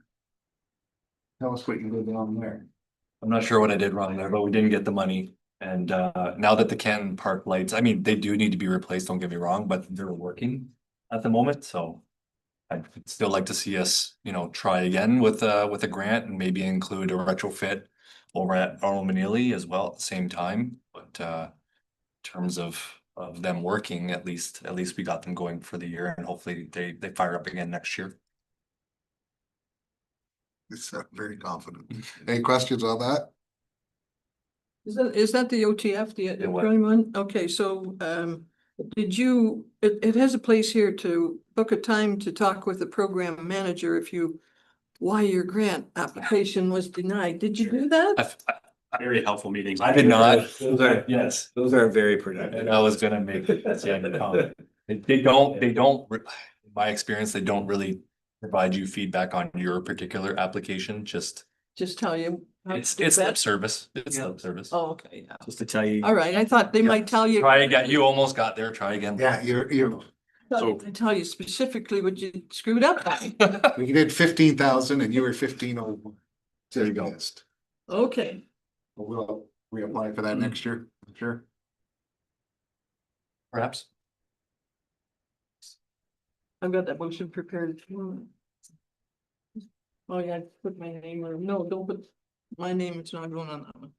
Tell us what you did down there. I'm not sure what I did wrong there, but we didn't get the money. And now that the Canton Park lights, I mean, they do need to be replaced, don't get me wrong, but they're working at the moment, so. I'd still like to see us, try again with a grant and maybe include a retrofit over at Arnold Manili as well at the same time. But in terms of them working, at least we got them going for the year, and hopefully they fire up again next year. It's very confident. Any questions on that? Is that the OTF, the It was. Australian one? Okay, so did you, it has a place here to book a time to talk with the program manager why your grant application was denied. Did you do that? Very helpful meetings. I did not. Those are, Yes, those are very productive. and I was gonna make that same comment. They don't, in my experience, they don't really provide you feedback on your particular application, just Just tell you. how to it's do lip that? service. It's Yeah. lip service. Oh, okay, yeah. Just to tell you. All right, I thought they might tell you. Try again. You almost got there. Try again. Yeah, you They tell you specifically what you screwed up by. we did 15,000 and you were 15,001. There you go. Okay, We'll reapply for that next year, I'm sure. Perhaps. I've got that motion prepared. Oh, yeah, put my name or no, don't put my name. It's not going on that one.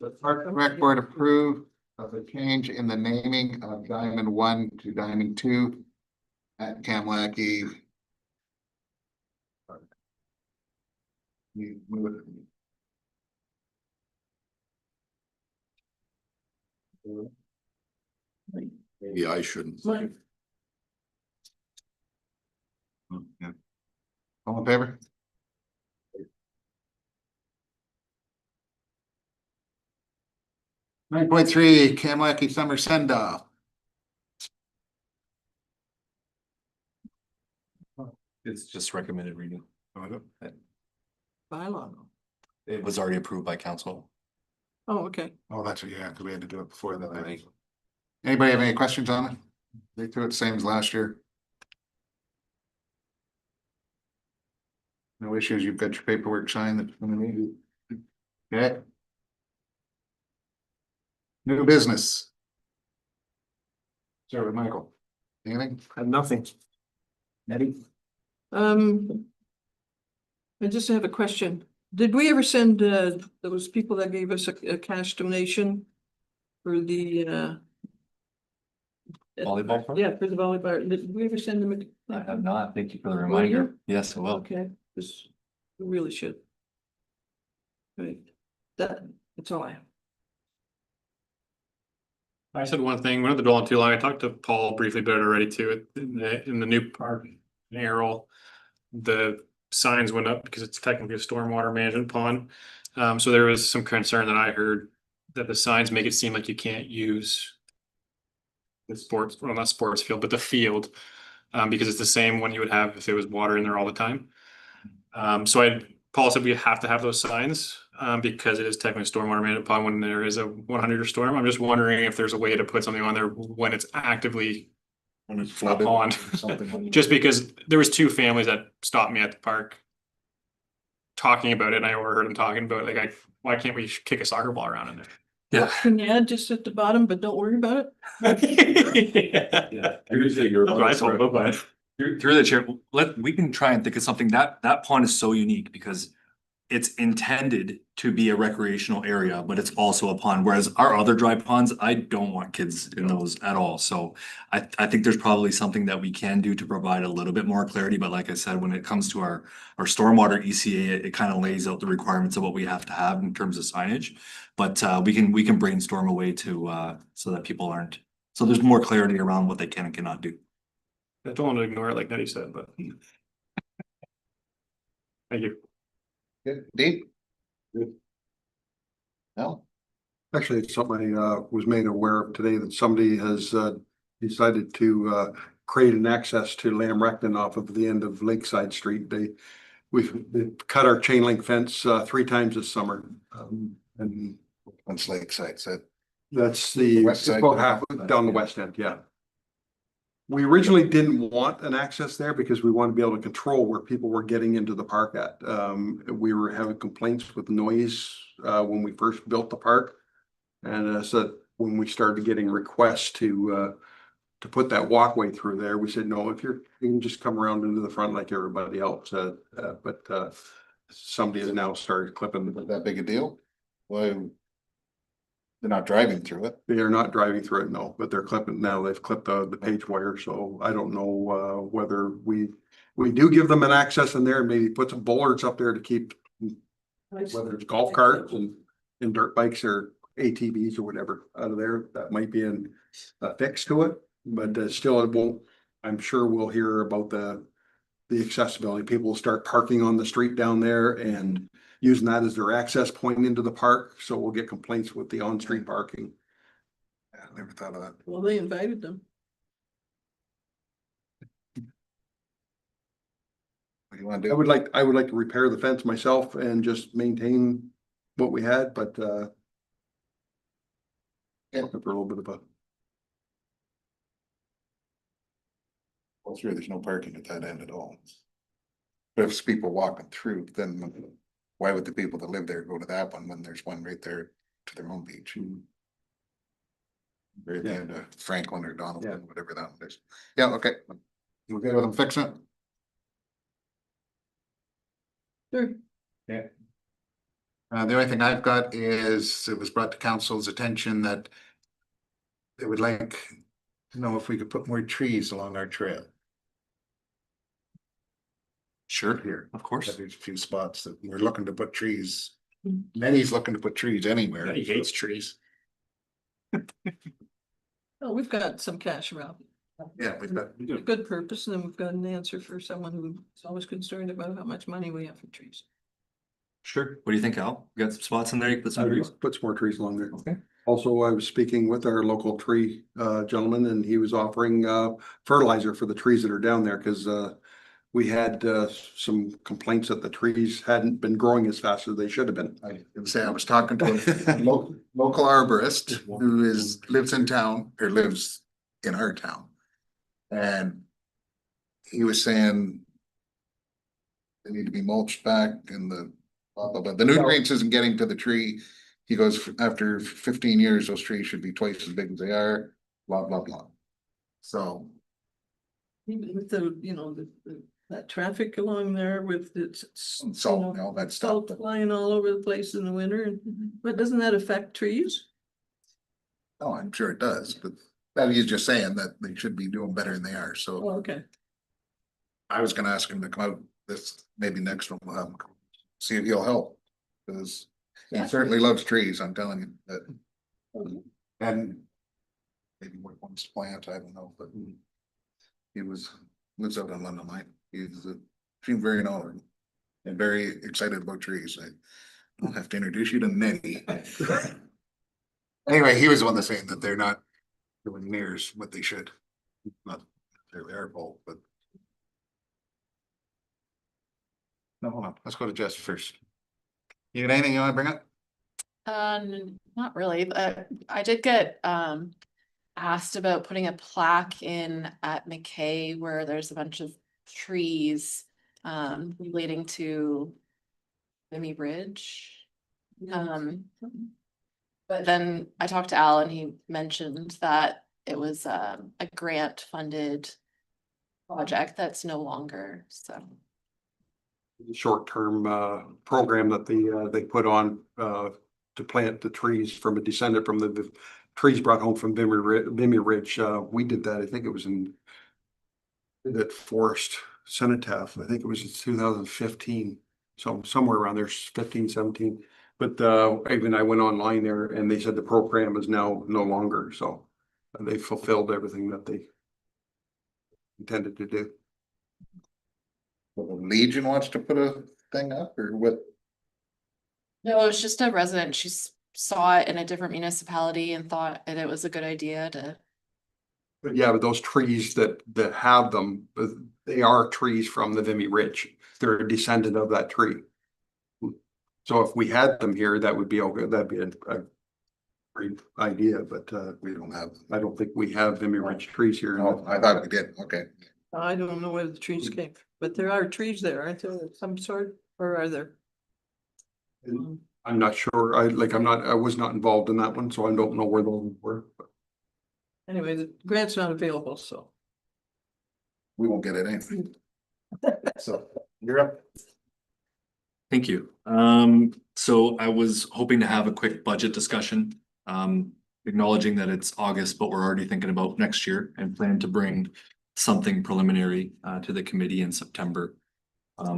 The Park and Rec Board approved of a change in the naming of Diamond 1 to Diamond 2 at Kamlaki. You move it. Maybe I shouldn't. Mine. Yeah. All in favor? (9.3) Kamlaki Summer Send Off. It's just recommended reading. Bylaw. It was already approved by council. Oh, okay. Oh, that's what, yeah, because we had to do it before that. Right. Anybody have any questions on it? They threw it same as last year. No issues, you've got your paperwork signed that's gonna need. Okay. New business. Start with Michael. Anything? I have nothing. Eddie? I just have a question. Did we ever send those people that gave us a cash donation for the Volleyball part? yeah, for the volleyball? Did we ever send them? I have not. Thank you for the Will reminder. you? Yes, I will. Okay, this, we really should. Right, that's all I have. I said one thing, we don't have to dwell on too long. I talked to Paul briefly about it already too, in the new park in Errol. The signs went up because it's technically a stormwater management pond. So there was some concern that I heard that the signs make it seem like you can't use the sports, well, not sports field, but the field, because it's the same one you would have if there was water in there all the time. So Paul said we have to have those signs, because it is technically a stormwater management pond when there is a 100-year storm. I'm just wondering if there's a way to put something on there when it's actively When it's a flooded. pond. Just because there was 2 families that stopped me at the park talking about it, and I overheard them talking about like, why can't we kick a soccer ball around in there? Yeah. Can you add just at the bottom, but don't worry about it? Yeah. That's what I told them, but Through the chair, we can try and think of something that pond is so unique because it's intended to be a recreational area, but it's also a pond, whereas our other dry ponds, I don't want kids in those at all. So I think there's probably something that we can do to provide a little bit more clarity, but like I said, when it comes to our stormwater ECA, it kind of lays out the requirements of what we have to have in terms of signage. But we can brainstorm a way to so that people aren't, so there's more clarity around what they can and cannot do. I don't want to ignore it like Nettie said, but. Thank you. Good. Dave? No? Actually, it's something I was made aware of today that somebody has decided to create an access to Lamb Recton off of the end of Lakeside Street. They've cut our chain link fence 3 times this summer. And Once Lakeside said. that's The west it's side. about half down the west end, yeah. We originally didn't want an access there because we wanted to be able to control where people were getting into the park at. We were having complaints with noise when we first built the park. And so when we started getting requests to put that walkway through there, we said, no, if you can just come around into the front like everybody else. But somebody has now started clipping. That big a deal? Why? They're not driving through it. They are not driving through it, no, but they're clipping now. They've clipped the page wire, so I don't know whether we do give them an access in there and maybe put some bollards up there to keep whether it's golf carts and dirt bikes or ATVs or whatever out of there. That might be a fix to it, but still it won't. I'm sure we'll hear about the accessibility. People will start parking on the street down there and using that as their access point into the park. So we'll get complaints with the on-street parking. Yeah, I never thought of that. Well, they invited them. What do you want to I do? would like to repair the fence myself and just maintain what we had, but looking for a little bit of a. Well, sure, there's no parking at that end at all. But if it's people walking through, then why would the people that live there go to that one when there's one right there to their own beach? Right at the end of Franklin or Donaldson, whatever that one is. Yeah, okay. You good with them fixing it? Sure. Yeah. The only thing I've got is it was brought to council's attention that they would like to know if we could put more trees along our trail. Sure, Here, of course. there's a few spots that we're looking to put trees. Nenny's looking to put trees anywhere. He hates trees. Oh, we've got some cash around. Yeah, we've got, A good purpose, and then we've got an answer for someone who's always concerned about how much money we have for trees. Sure. What do you think, Al? You got some spots in there? You can put some trees? Put some more trees along there. Okay. Also, I was speaking with our local tree gentleman and he was offering fertilizer for the trees that are down there because we had some complaints that the trees hadn't been growing as fast as they should have been. I would say I was talking to a local arborist who lives in town or lives in our town. And he was saying they need to be mulched back and the blah, blah, blah. The nutrients isn't getting to the tree. He goes, after 15 years, those trees should be twice as big as they are, blah, blah, blah. So, Even with that traffic along there with its. salt and all that stuff. Salt flying all over the place in the winter, but doesn't that affect trees? Oh, I'm sure it does, but that he's just saying that they should be doing better than they are, so. Oh, okay. I was gonna ask him to come out this, maybe next one, we'll have him come, see if he'll help. Cause he certainly loves trees, I'm telling you that. And maybe what wants to plant, I don't know, but he lives out on London Line. Seemed very knowledgeable and very excited about trees. I'll have to introduce you to Nettie. Anyway, he was the one that's saying that they're not doing near as what they should. Not necessarily our fault, but. No, hold on, let's go to Jess first. You got anything you wanna bring up? Not really, but I did get asked about putting a plaque in at McKay where there's a bunch of trees relating to Vimy Bridge. But then I talked to Al and he mentioned that it was a grant funded project that's no longer, so. short-term program that they put on to plant the trees from a descendant from the trees brought home from Vimy Ridge. We did that. I think it was in that forest cenotaph. I think it was in 2015. So somewhere around there, 15, 17. But even I went online there and they said the program is now no longer. So they fulfilled everything that they intended to do. Legion wants to put a thing up or what? No, it was just a resident. Saw it in a different municipality and thought that it was a good idea to. But yeah, but those trees that have them, they are trees from the Vimy Ridge. They're a descendant of that tree. So if we had them here, that would be okay. That'd be a great idea, but We don't have. I don't think we have Vimy Ridge trees here. Oh, I thought we did. Okay. I don't know where the trees came, but there are trees there, aren't there, of some sort, or are there? I'm not sure. I was not involved in that one, so I don't know where those were. Anyway, the grant's not available, so. We won't get it anyway. So you're up. Thank you. So I was hoping to have a quick budget discussion. Acknowledging that it's August, but we're already thinking about next year and plan to bring something preliminary to the committee in September.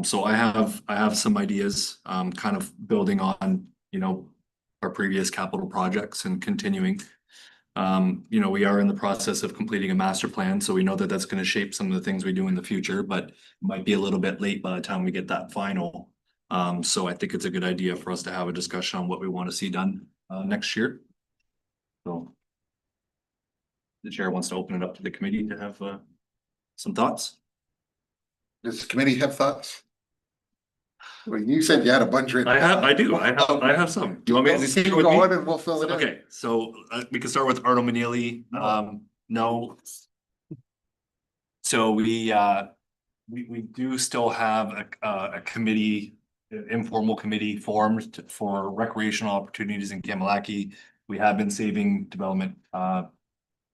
So I have some ideas, kind of building on, our previous capital projects and continuing. We are in the process of completing a master plan, so we know that that's going to shape some of the things we do in the future, but it might be a little bit late by the time we get that final. So I think it's a good idea for us to have a discussion on what we want to see done next year. So the chair wants to open it up to the committee to have some thoughts. Does the committee have thoughts? Well, you said you had a bunch written. I have some. You want me to Keep start with me? going and we'll fill it in. Okay, so we can start with Arno Manili. No. So we do still have a committee, informal committee formed for recreational opportunities in Kamalaki. We have been saving development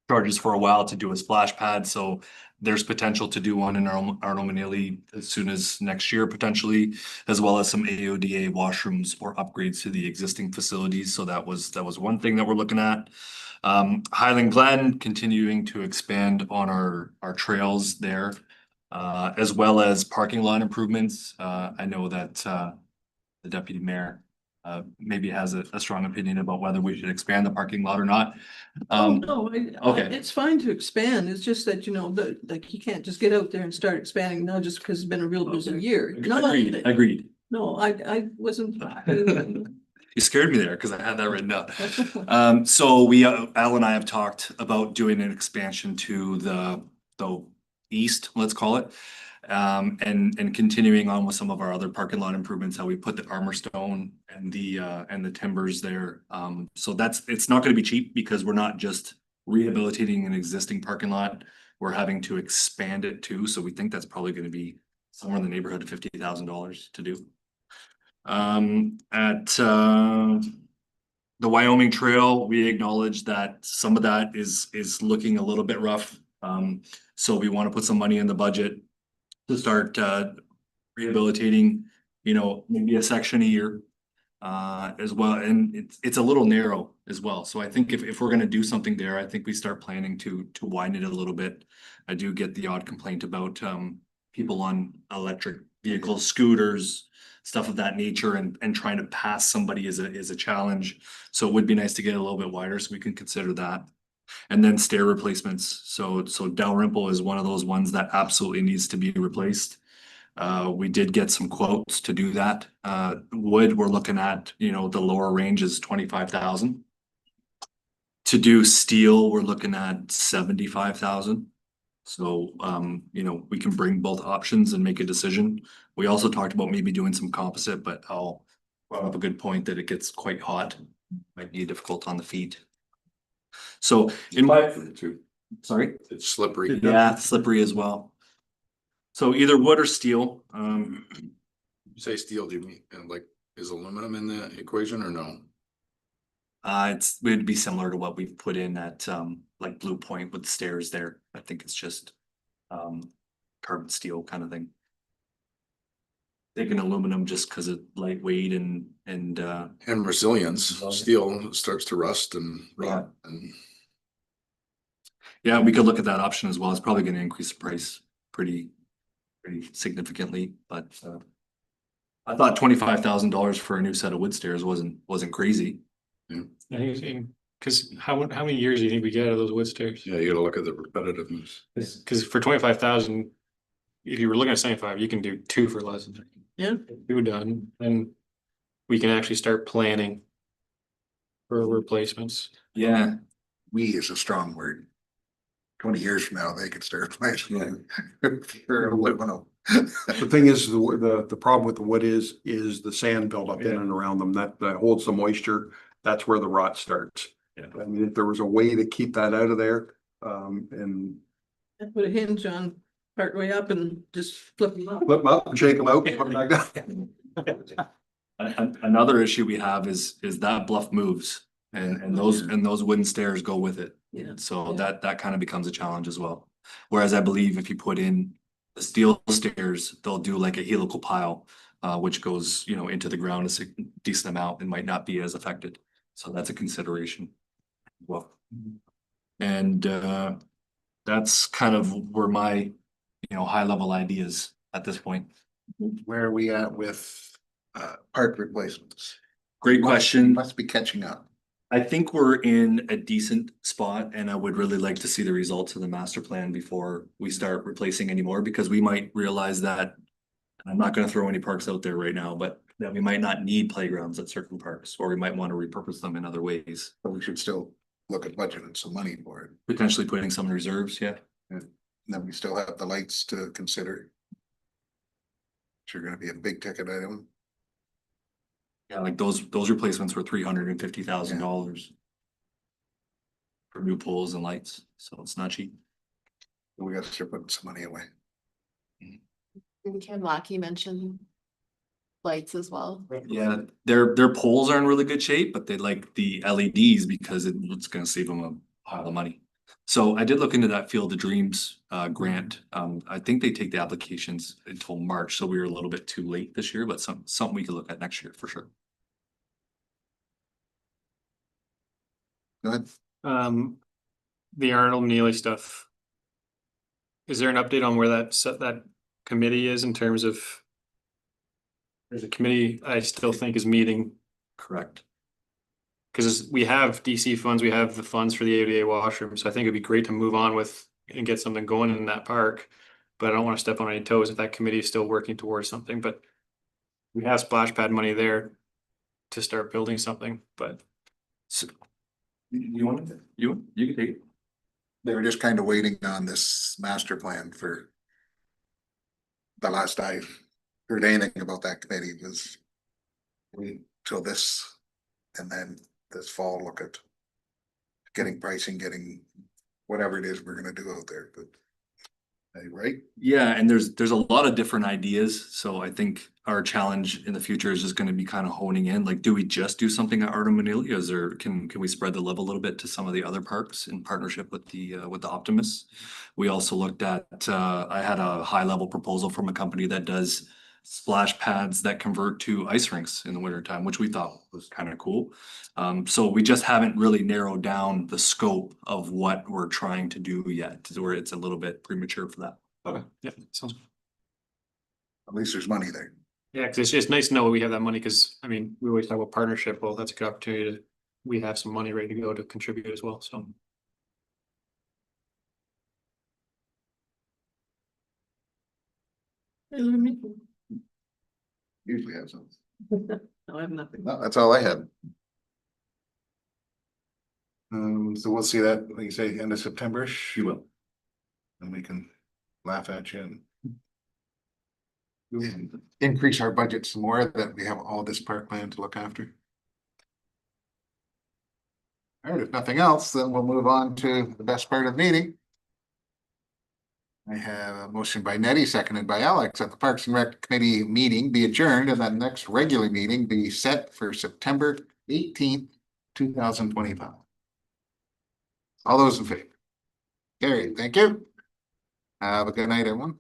charges for a while to do a splash pad, so there's potential to do one in Arno Manili as soon as next year potentially, as well as some AODA washrooms or upgrades to the existing facilities. So that was one thing that we're looking at. Highland Glen, continuing to expand on our trails there, as well as parking lot improvements. I know that the deputy mayor maybe has a strong opinion about whether we should expand the parking lot or not. No, okay. it's fine to expand. It's just that, like you can't just get out there and start expanding now just because it's been a real busy year. Agreed. No, I wasn't. You scared me there because I had that written down. So Al and I have talked about doing an expansion to the east, let's call it. And continuing on with some of our other parking lot improvements, how we put the armor stone and the timbers there. So it's not going to be cheap because we're not just rehabilitating an existing parking lot. We're having to expand it too. So we think that's probably going to be somewhere in the neighborhood of $50,000 to do. At the Wyoming Trail, we acknowledge that some of that is looking a little bit rough. So we want to put some money in the budget to start rehabilitating, maybe a section a year as well. And it's a little narrow as well. So I think if we're going to do something there, I think we start planning to widen it a little bit. I do get the odd complaint about people on electric vehicles, scooters, stuff of that nature, and trying to pass somebody is a challenge. So it would be nice to get a little bit wider, so we can consider that. And then stair replacements. So Dalrymple is one of those ones that absolutely needs to be replaced. We did get some quotes to do that. Wood, we're looking at, the lower range is 25,000. To do steel, we're looking at 75,000. So, we can bring both options and make a decision. We also talked about maybe doing some composite, but I'll brought up a good point that it gets quite hot. Might be difficult on the feet. So sorry? It's slippery. Yeah, slippery as well. So either wood or steel. You say steel, do you mean, is aluminum in the equation or no? It would be similar to what we've put in at like Blue Point with the stairs there. I think it's just carbon steel kind of thing. thinking aluminum just because of lightweight and And resilience, steel starts to rust and rot and. yeah, we could look at that option as well. It's probably gonna increase the price pretty significantly, but I thought $25,000 for a new set of wood stairs wasn't crazy. Cause how many years do you think we get out of those wood stairs? Yeah, you gotta look at the repetitiveness. Cause for 25,000, if you were looking at 75, you can do 2 for less. Yeah. 2 done, and we can actually start planning for replacements. Yeah, We is a strong word. 20 years from now, they could start playing. For aluminum. The thing is, the problem with the wood is the sand buildup in and around them, that holds the moisture. That's where the rot starts. Yeah. I mean, if there was a way to keep that out of there, and Put a hinge on part way up and just flip them up. flip them up and shake them out, put them back down. another issue we have is that bluff moves and those wooden stairs go with it. Yeah. So that kind of becomes a challenge as well. Whereas I believe if you put in the steel stairs, they'll do like a helical pile, which goes, into the ground a decent amount and might not be as affected. So that's a consideration. Well, and that's kind of where my, high level ideas at this point. Where are we at with park replacements? Great question. Must be catching up. I think we're in a decent spot and I would really like to see the results of the master plan before we start replacing anymore, because we might realize that. I'm not gonna throw any parks out there right now, but that we might not need playgrounds at certain parks, or we might want to repurpose them in other ways. But we should still look at budgeting some money for it. Potentially putting some in reserves, yeah. And then we still have the lights to consider. Which are gonna be a big ticket item. Yeah, like those replacements were $350,000. For new poles and lights, so it's not cheap. We gotta start putting some money away. Ken Lackey mentioned lights as well. Yeah, their poles are in really good shape, but they like the LEDs because it's gonna save them a pile of money. So I did look into that Field of Dreams grant. I think they take the applications until March, so we were a little bit too late this year, but something we could look at next year for sure. Go ahead. The Arnold Neely stuff. Is there an update on where that committee is in terms of? There's a committee I still think is meeting. Correct. Cause we have DC funds, we have the funds for the ADA washroom, so I think it'd be great to move on with and get something going in that park. But I don't wanna step on any toes if that committee is still working towards something, but. We have splash pad money there to start building something, but. So you can take it. They were just kind of waiting on this master plan for. The last I heard anything about that committee was. Wait till this, and then this fall look at. Getting pricing, getting whatever it is we're gonna do out there, but. Hey, right? Yeah, and there's a lot of different ideas, so I think our challenge in the future is just gonna be kind of honing in, like, do we just do something at Artem and Ilia? Is there, can we spread the love a little bit to some of the other parks in partnership with the Optimists? We also looked at, I had a high level proposal from a company that does splash pads that convert to ice rinks in the winter time, which we thought was kind of cool. So we just haven't really narrowed down the scope of what we're trying to do yet, where it's a little bit premature for that. Okay, yeah, sounds good. At least there's money there. Yeah, cause it's just nice to know we have that money, cause I mean, we always talk about partnership, well, that's a good opportunity to, we have some money ready to go to contribute as well, so. Usually have some. No, I have nothing. No, that's all I had. So we'll see that, like you say, end of September-ish. You will. And we can laugh at you and increase our budget some more, that we have all this park land to look after. All right, if nothing else, then we'll move on to the best part of the meeting. I have a motion by Nettie, seconded by Alex, that the Parks and Rec Committee meeting be adjourned and that next regular meeting be set for September 18th, 2025. All those in favor? Carried, thank you. Have a good night, everyone.